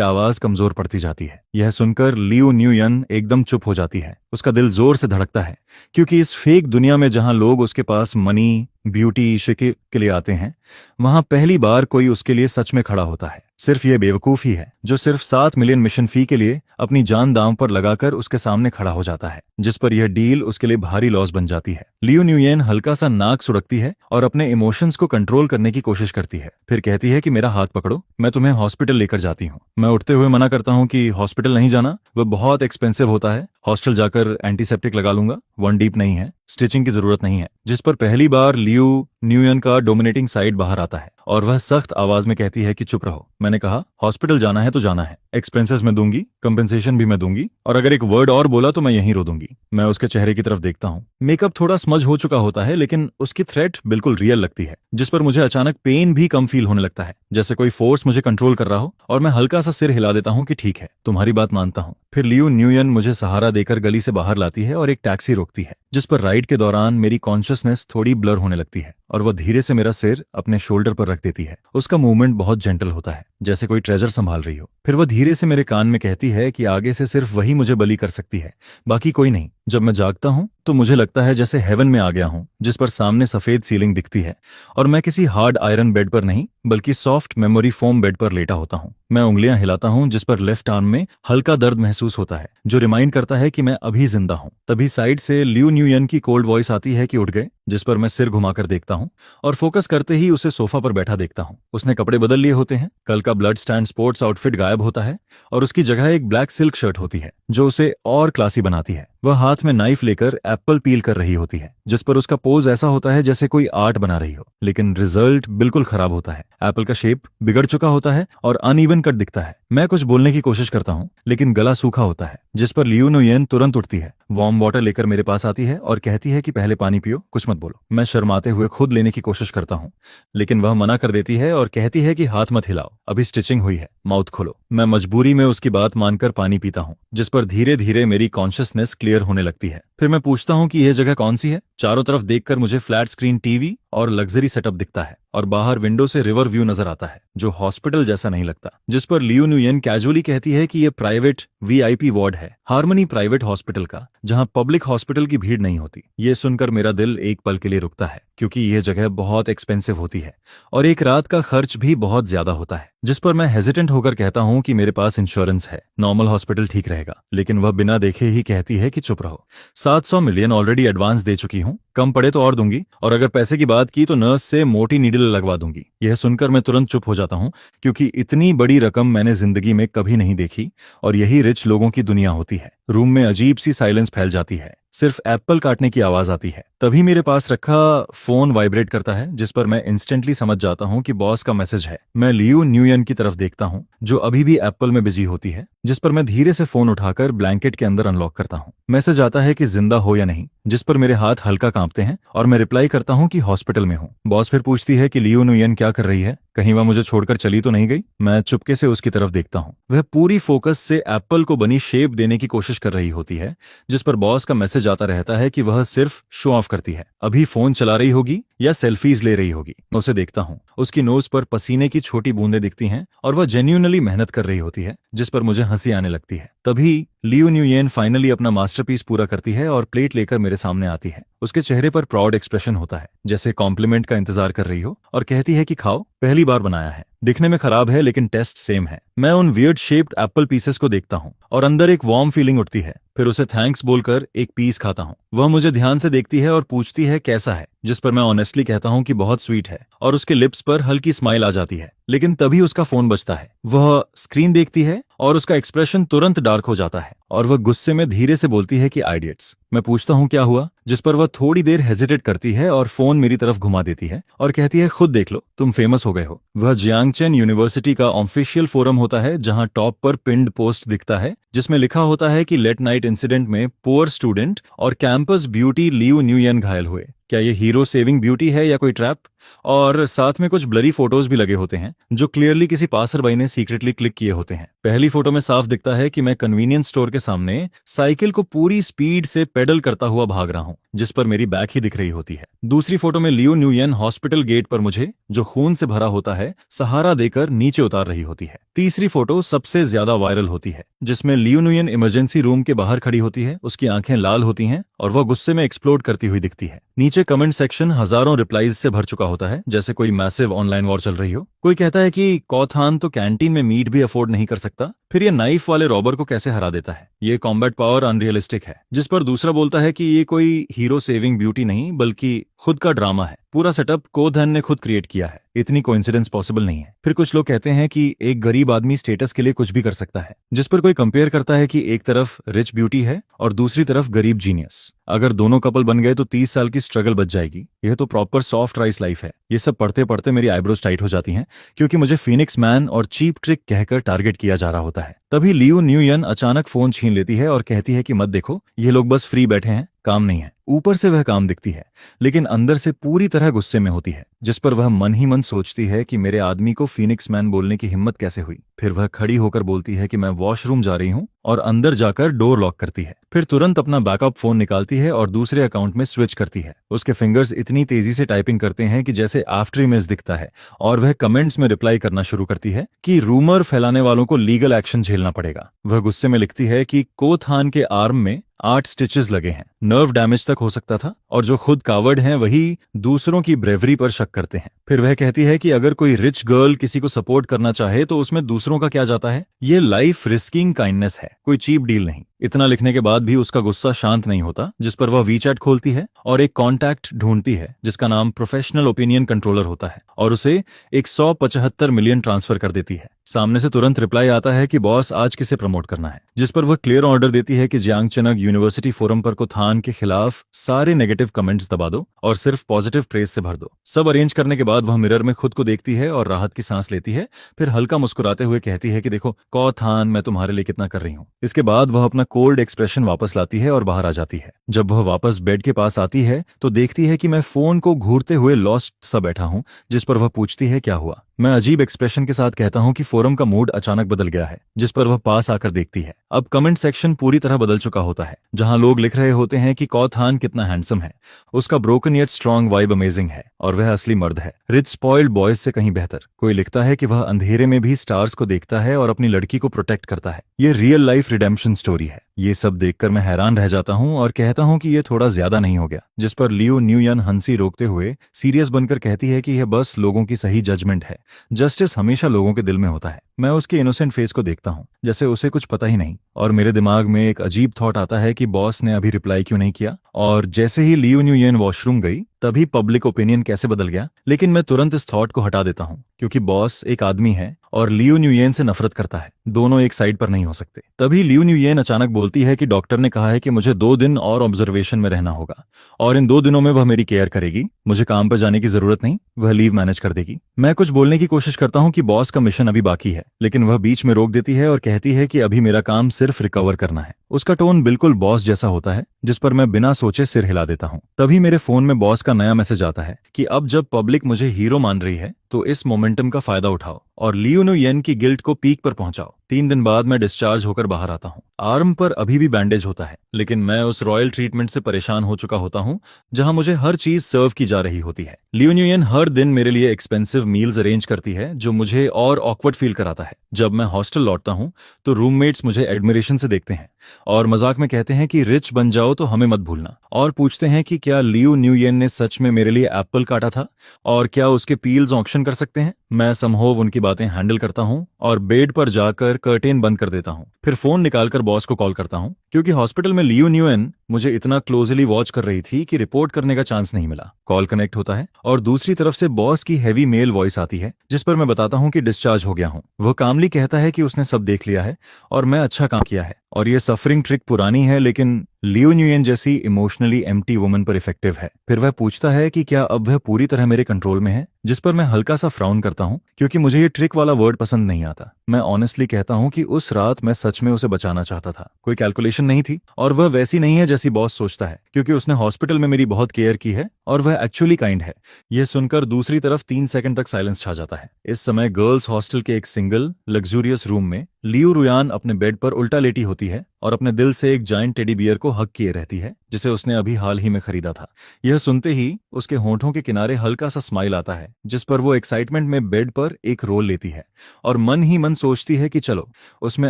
आवाज कमजोर पड़ती जाती है। यह सुनकर लियो न्यूयन एकदम चुप हो जाती है। उसका दिल जोर से धड़कता है, क्योंकि इस फेक दुनिया में जहां लोग उसके पास मनी, ब्यूटी, शिके के लिए आते हैं, वहां पहली बार कोई उसके लिए सच में खड़ा होता है। सिर्फ ये बेवकूफ ही है जो सिर्फ 7 मिलियन मिशन फी के लिए अपनी जान दांव पर लगाकर उसके सामने खड़ा हो जाता है, जिस पर यह डील उसके लिए भारी लॉस बन जाती है। लियो न्यूयेन हल्का सा नाक सुड़कती है और अपने इमोशंस को कंट्रोल करने की कोशिश करती है। फिर कहती है कि मेरा हाथ पकड़ो, मैं तुम्हें हॉस्पिटल लेकर जाती हूँ। मैं उठते हुए मना करता हूँ कि हॉस्पिटल नहीं जाना, वह बहुत एक्सपेंसिव होता है। हॉस्टल जाकर एंटीसेप्टिक लगा लूंगा, 1 डीप नहीं है, स्टिचिंग की जरूरत नहीं है। जिस पर पहली बार लियो न्यूयन का डोमिनेटिंग साइड बाहर आता है और वह सख्त आवाज में कहती है कि चुप रहो। मैंने कहा हॉस्पिटल जाना है तो जाना है, एक्सपेंसेस मैं दूंगी, कंपेंसेशन भी मैं दूंगी, और अगर एक वर्ड और बोला तो मैं यहीं रो दूंगी। मैं उसके चेहरे की तरफ देखता हूँ। मेकअप थोड़ा स्मज हो चुका होता है, लेकिन उसकी थ्रेट बिल्कुल रियल लगती है, जिस पर मुझे अचानक पेन भी कम फील होने लगता है, जैसे कोई फोर्स मुझे कंट्रोल कर रहा हो, और मैं हल्का सा सिर हिला देता हूँ कि ठीक है, तुम्हारी बात मानता हूँ। फिर लियो न्यूयन मुझे सहारा देकर गली से बाहर लाती है और एक टैक्सी रोकती है, जिस पर राइड के दौरान मेरी कॉन्शियसनेस थोड़ी ब्लर होने लगती है और वह धीरे से मेरा सिर अपने शोल्डर पर रख देती है। उसका मूवमेंट बहुत जेंटल होता है, जैसे कोई ट्रेजर संभाल रही हो। फिर वह धीरे से मेरे कान में कहती है कि आगे से सिर्फ वही मुझे बली कर सकती है, बाकी कोई नहीं। जब मैं जागता हूँ तो मुझे लगता है जैसे हेवन में आ गया हूँ, जिस पर सामने सफेद सीलिंग दिखती है और मैं किसी हार्ड आयरन बेड पर नहीं बल्कि सॉफ्ट मेमोरी फोम बेड पर लेटा होता हूँ। मैं उंगलियां हिलाता हूँ, जिस पर लेफ्ट आर्म में हल्का दर्द महसूस होता है, जो रिमाइंड करता है कि मैं अभी जिंदा हूँ। तभी साइड से लियो न्यूयन की कोल्ड वॉइस आती है कि उठ गए, जिस पर मैं सिर घुमाकर देखता हूँ और फोकस करते ही उसे सोफा पर बैठा देखता हूँ। उसने कपड़े बदल लिए होते हैं, कल का ब्लड स्टैंड स्पोर्ट्स आउटफिट गायब होता है और उसकी जगह एक ब्लैक सिल्क शर्ट होती है जो उसे और क्लासी बनाती है। वह हाथ में नाइफ लेकर एप्पल पील कर रही होती है, जिस पर उसका पोज ऐसा होता है जैसे कोई आर्ट बना रही हो, लेकिन रिजल्ट बिल्कुल खराब होता है। एप्पल का शेप बिगड़ चुका होता है और अनइवन कट दिखता है। मैं कुछ बोलने की कोशिश करता हूँ, लेकिन गला सूखा होता है, जिस पर लियो न्यूयन तुरंत उठती है, वार्म वाटर लेकर मेरे पास आती है और कहती है कि पहले पानी पियो, कुछ मत बोलो। मैं शर्माते हुए खुद लेने की कोशिश करता हूँ, लेकिन वह मना कर देती है और कहती है कि हाथ मत हिलाओ, अभी स्टिचिंग हुई है, माउथ खोलो। मैं मजबूरी में उसकी बात मानकर पानी पीता हूँ, जिस पर धीरे धीरे मेरी कॉन्शियसनेस क्लियर होने लगती है। फिर मैं पूछता हूँ कि यह जगह कौन सी है। चारों तरफ देखकर मुझे फ्लैट स्क्रीन टीवी और लग्जरी सेटअप दिखता है और बाहर विंडो से रिवर व्यू नजर आता है, जो हॉस्पिटल जैसा नहीं लगता। जिस पर लियो न्यूयन कैजुअली कहती है कि यह प्राइवेट वीआईपी वार्ड है, हार्मनी प्राइवेट हॉस्पिटल का, जहां पब्लिक हॉस्पिटल की भीड़ नहीं होती। ये सुनकर मेरा दिल एक पल के लिए रुकता है, क्योंकि यह जगह बहुत एक्सपेंसिव होती है और एक रात का खर्च भी बहुत ज्यादा होता है। जिस पर मैं हेजिटेंट होकर कहता हूं कि मेरे पास इंश्योरेंस है, नॉर्मल हॉस्पिटल ठीक रहेगा, लेकिन वह बिना देखे ही कहती है कि चुप रहो। 700 मिलियन ऑलरेडी एडवांस दे चुकी हूँ, कम पड़े तो और दूंगी, और अगर पैसे की बात की तो नर्स से मोटी नीडल लगवा दूंगी। यह सुनकर मैं तुरंत चुप हो जाता हूँ, क्योंकि इतनी बड़ी रकम मैंने जिंदगी में कभी नहीं देखी, और यही रिच लोगों की दुनिया होती है। रूम में अजीब सी साइलेंस फैल जाती है, सिर्फ एप्पल काटने की आवाज आती है। तभी मेरे पास रखा फोन वाइब्रेट करता है, जिस पर मैं इंस्टेंटली समझ जाता हूँ कि बॉस का मैसेज है। मैं लियू न्यूयन की तरफ देखता हूँ, जो अभी भी एप्पल में बिजी होती है, जिस पर मैं धीरे से फोन उठाकर ब्लैंकेट के अंदर अनलॉक करता हूँ। मैसेज आता है कि जिंदा हो या नहीं, जिस पर मेरे हाथ हल्का कांपते हैं, और मैं रिप्लाई करता हूँ कि हॉस्पिटल में हूँ। बॉस फिर पूछती है कि लियू न्यूयन क्या कर रही है, कहीं वह मुझे छोड़कर चली तो नहीं गई। मैं चुपके से उसकी तरफ देखता हूँ। वह पूरी फोकस से एप्पल को बनी शेप देने की कोशिश कर रही होती है, जिस पर बॉस का मैसेज आता रहता है कि वह सिर्फ शो ऑफ करती है, अभी फोन चला रही होगी या सेल्फीज ले रही होगी। मैं उसे देखता हूँ, उसकी नोज पर पसीने की छोटी बूंदें दिखती हैं, और वह जेन्युइनली मेहनत कर रही होती है, जिस पर मुझे हंसी आने लगती है। तभी लियू न्यूयेन फाइनली अपना मास्टरपीस पूरा करती है और प्लेट लेकर मेरे सामने आती है। उसके चेहरे पर प्राउड एक्सप्रेशन होता है, जैसे कॉम्प्लीमेंट का इंतजार कर रही हो, और कहती है कि खाओ, पहली बार बनाया है, दिखने में खराब है लेकिन टेस्ट सेम है। मैं उन वियर्ड शेप्ड एप्पल पीसेस को देखता हूँ और अंदर एक वार्म फीलिंग उठती है। फिर उसे थैंक्स बोलकर एक पीस खाता हूँ। वह मुझे ध्यान से देखती है और पूछती है कैसा है, जिस पर मैं ऑनेस्टली कहता हूँ कि बहुत स्वीट है, और उसके लिप्स पर हल्की स्माइल आ जाती है। लेकिन तभी उसका फोन बजता है। वह स्क्रीन देखती है और उसका एक्सप्रेशन तुरंत डार्क हो जाता है, और वह गुस्से में धीरे से बोलती है कि आइडियट्स। मैं पूछता हूँ क्या हुआ, जिस पर वह थोड़ी देर हेजिटेट करती है और फोन मेरी तरफ घुमा देती है और कहती है खुद देख लो, तुम फेमस हो गए हो। वह जियांगचेन यूनिवर्सिटी का ऑफिशियल फोरम होता है, जहां टॉप पर पिंड पोस्ट दिखता है, जिसमें लिखा होता है कि लेट नाइट इंसिडेंट में पुअर स्टूडेंट और कैंपस ब्यूटी लियू न्यूयन घायल हुए। क्या ये हीरो सेविंग ब्यूटी है या कोई ट्रैप? और साथ में कुछ ब्लरी फोटोज भी लगे होते हैं, जो क्लियरली किसी पासरबाई ने सीक्रेटली क्लिक किए होते हैं। पहली फोटो में साफ दिखता है कि मैं कन्वीनियंस स्टोर के सामने साइकिल को पूरी स्पीड से पेडल करता हुआ भाग रहा हूं, जिस पर मेरी बैक ही दिख रही होती है। दूसरी फोटो में लियू न्यूयन हॉस्पिटल गेट पर मुझे, जो खून से भरा होता है, सहारा देकर नीचे उतार रही होती है। तीसरी फोटो सबसे ज्यादा वायरल होती है, जिसमें लियू न्यूयन इमरजेंसी रूम के बाहर खड़ी होती है, उसकी आंखें लाल होती हैं और वह गुस्से में एक्सप्लोड करती हुई दिखती है। नीचे कमेंट सेक्शन हजारों रिप्लाईज से भर चुका होता है, जैसे कोई मैसिव ऑनलाइन वॉर चल रही हो। कोई कहता है कि कौथान तो कैंटीन में मीट भी अफोर्ड नहीं कर सकता, फिर ये नाइफ वाले रॉबर को कैसे हरा देता है, ये कॉम्बैट पावर अनरियलिस्टिक है। जिस पर दूसरा बोलता है कि ये कोई हीरो सेविंग ब्यूटी नहीं, बल्कि खुद का ड्रामा है, पूरा सेटअप कोधन ने खुद क्रिएट किया है, इतनी कोइंसिडेंस पॉसिबल नहीं है। फिर कुछ लोग कहते हैं कि एक गरीब आदमी स्टेटस के लिए कुछ भी कर सकता है, जिस पर कोई कंपेयर करता है कि एक तरफ रिच ब्यूटी है और दूसरी तरफ गरीब जीनियस। अगर दोनों कपल बन गए तो 30 साल की स्ट्रगल बच जाएगी। यह तो प्रॉपर सॉफ्ट राइस लाइफ है। ये सब पढ़ते पढ़ते मेरी आईब्रोज टाइट हो जाती हैं, क्योंकि मुझे फीनिक्स मैन और चीप ट्रिक कहकर टारगेट किया जा रहा होता है। तभी लियू न्यूयन अचानक फोन छीन लेती है और कहती है कि मत देखो, ये लोग बस फ्री बैठे हैं, काम नहीं है। ऊपर से वह काम दिखती है, लेकिन अंदर से पूरी तरह गुस्से में होती है, जिस पर वह मन ही मन सोचती है कि मेरे आदमी को फीनिक्स मैन बोलने की हिम्मत कैसे हुई। फिर वह खड़ी होकर बोलती है कि मैं वॉशरूम जा रही हूँ, और अंदर जाकर डोर लॉक करती है। फिर तुरंत अपना बैकअप फोन निकालती है और दूसरे अकाउंट में स्विच करती है। उसके फिंगर्स इतनी तेजी से टाइपिंग करते हैं कि जैसे आफ्टर इमेज दिखता है, और वह कमेंट्स में रिप्लाई करना शुरू करती है कि रूमर फैलाने वालों को लीगल एक्शन झेलना पड़ेगा। वह गुस्से में लिखती है कि कोथान के आर्म में 8 स्टिचेस लगे हैं, नर्व डैमेज तक हो सकता था, और जो खुद कावर्ड हैं वही दूसरों की ब्रेवरी पर शक करते हैं। फिर वह कहती है कि अगर कोई रिच गर्ल किसी को सपोर्ट करना चाहे तो उसमें दूसरों का क्या जाता है, ये लाइफ रिस्किंग काइंडनेस है, कोई चीप डील नहीं। इतना लिखने के बाद भी उसका गुस्सा शांत नहीं होता, जिस पर वह वीचैट खोलती है और एक कॉन्टैक्ट ढूंढती है जिसका नाम प्रोफेशनल ओपिनियन कंट्रोलर होता है, और उसे 175 मिलियन ट्रांसफर कर देती है। सामने से तुरंत रिप्लाई आता है कि बॉस आज किसे प्रमोट करना है, जिस पर वह क्लियर ऑर्डर देती है कि जियांगचेनग यूनिवर्सिटी फोरम पर कोथान के खिलाफ सारे नेगेटिव कमेंट्स दबा दो और सिर्फ पॉजिटिव प्रेस से भर दो। सब अरेंज करने के बाद वह मिरर में खुद को देखती है और राहत की सांस लेती है। फिर हल्का मुस्कुराते हुए कहती है कि देखो कोथान, मैं तुम्हारे लिए कितना कर रही हूँ। इसके बाद वह अपना कोल्ड एक्सप्रेशन वापस लाती है और बाहर आ जाती है। जब वह वापस बेड के पास आती है तो देखती है कि मैं फोन को घूरते हुए लॉस्ट सा बैठा हूँ, जिस पर वह पूछती है क्या हुआ। मैं अजीब एक्सप्रेशन के साथ कहता हूं कि फोरम का मूड अचानक बदल गया है, जिस पर वह पास आकर देखती है। अब कमेंट सेक्शन पूरी तरह बदल चुका होता है, जहां लोग लिख रहे होते हैं कि कोथान कितना हैंडसम है, उसका broken yet strong vibe amazing है, और वह असली मर्द है, रिच स्पॉइल्ड बॉयज से कहीं बेहतर। कोई लिखता है कि वह अंधेरे में भी स्टार्स को देखता है और अपनी लड़की को प्रोटेक्ट करता है। ये रियल लाइफ रिडेम्पशन स्टोरी है। ये सब देखकर मैं हैरान रह जाता हूं और कहता हूं कि यह थोड़ा ज्यादा नहीं हो गया, जिस पर लियू न्यूयन हंसी रोकते हुए सीरियस बनकर कहती है कि यह बस लोगों की सही जजमेंट है, जस्टिस हमेशा लोगों के दिल में होता है। मैं उसके इनोसेंट फेस को देखता हूँ, जैसे उसे कुछ पता ही नहीं, और मेरे दिमाग में एक अजीब थॉट आता है कि बॉस ने अभी रिप्लाई क्यों नहीं किया। और जैसे ही लियू न्यूयेन वॉशरूम गई तभी पब्लिक ओपिनियन कैसे बदल गया। लेकिन मैं तुरंत इस थॉट को हटा देता हूँ क्योंकि बॉस एक आदमी है और लियू न्यूयेन से नफरत करता है। दोनों एक साइड पर नहीं हो सकते। तभी लियू न्यूयेन अचानक बोलती है कि डॉक्टर ने कहा है कि मुझे 2 दिन और ऑब्जर्वेशन में रहना होगा और इन 2 दिनों में वह मेरी केयर करेगी। मुझे काम पर जाने की जरूरत नहीं, वह लीव मैनेज कर देगी। मैं कुछ बोलने की कोशिश करता हूँ कि बॉस का मिशन अभी बाकी है, लेकिन वह बीच में रोक देती है और कहती है कि अभी मेरा काम सिर्फ रिकवर करना है। उसका टोन बिल्कुल बॉस जैसा होता है, जिस पर मैं बिना सोचे सिर हिला देता हूँ। तभी मेरे फोन में बॉस का नया मैसेज आता है कि अब जब पब्लिक मुझे हीरो मान रही है तो इस मोमेंटम का फायदा उठाओ और लियू न्यूयेन की गिल्ट को पीक पर पहुंचाओ। 3 दिन बाद मैं डिस्चार्ज होकर बाहर आता हूँ। आर्म पर अभी भी बैंडेज होता है, लेकिन मैं उस रॉयल ट्रीटमेंट से परेशान हो चुका होता हूँ जहां मुझे हर चीज सर्व की जा रही होती है। लियू न्यूयेन हर दिन मेरे लिए एक्सपेंसिव मील्स अरेंज करती है जो मुझे और ऑकवर्ड फील कराता है। जब मैं हॉस्टल लौटता हूँ तो रूममेट्स मुझे एडमिरेशन से देखते हैं और मजाक में कहते हैं कि रिच बन जाओ तो हमें मत भूलना, और पूछते हैं कि क्या लियू न्यूयेन ने सच में मेरे लिए एप्पल काटा था और क्या उसके पील्स ऑक्शन कर सकते हैं। मैं समहोव उनकी बातें हैंडल करता हूँ और बेड पर जाकर कर्टेन बंद कर देता हूँ। फिर फोन निकालकर बॉस को कॉल करता हूँ क्योंकि हॉस्पिटल में लियू न्यूयेन मुझे इतना क्लोजली वॉच कर रही थी कि रिपोर्ट करने का चांस नहीं मिला। कॉल कनेक्ट होता है और दूसरी तरफ से बॉस की हैवी मेल वॉइस आती है जिस पर मैं बताता हूँ कि डिस्चार्ज हो गया हूँ। वह कामली कहता है कि उसने सब देख लिया है और मैं अच्छा काम किया है और ये सफरिंग ट्रिक पुरानी है लेकिन लियू न्यूयेन जैसी इमोशनली एम्प्टी वुमन पर इफेक्टिव है। फिर वह पूछता है कि क्या अब वह पूरी तरह मेरे कंट्रोल में है, जिस पर मैं हल्का सा फ्राउन करता हूँ क्योंकि मुझे ये ट्रिक वाला वर्ड पसंद नहीं आता। मैं ऑनेस्टली कहता हूँ कि उस रात मैं सच में उसे बचाना चाहता था, कोई कैलकुलेशन नहीं थी और वह वैसी नहीं है जैसी बॉस सोचता है क्योंकि उसने हॉस्पिटल में मेरी बहुत केयर की है और वह एक्चुअली काइंड है। यह सुनकर दूसरी तरफ 3 सेकंड तक साइलेंस छा जाता है। इस समय गर्ल्स हॉस्टल के एक सिंगल लग्जूरियस रूम में लियू रुयान अपने बेड पर उल्टा लेटी होती है और अपने दिल से एक जायंट टेडी बियर को हक किए रहती है जिसे उसने अभी हाल ही में खरीदा था। यह सुनते ही उसके होंठों के किनारे हल्का सा स्माइल आता है जिस पर वो एक्साइटमेंट में बेड पर एक रोल लेती है और मन ही मन सोचती है कि चलो, उसमें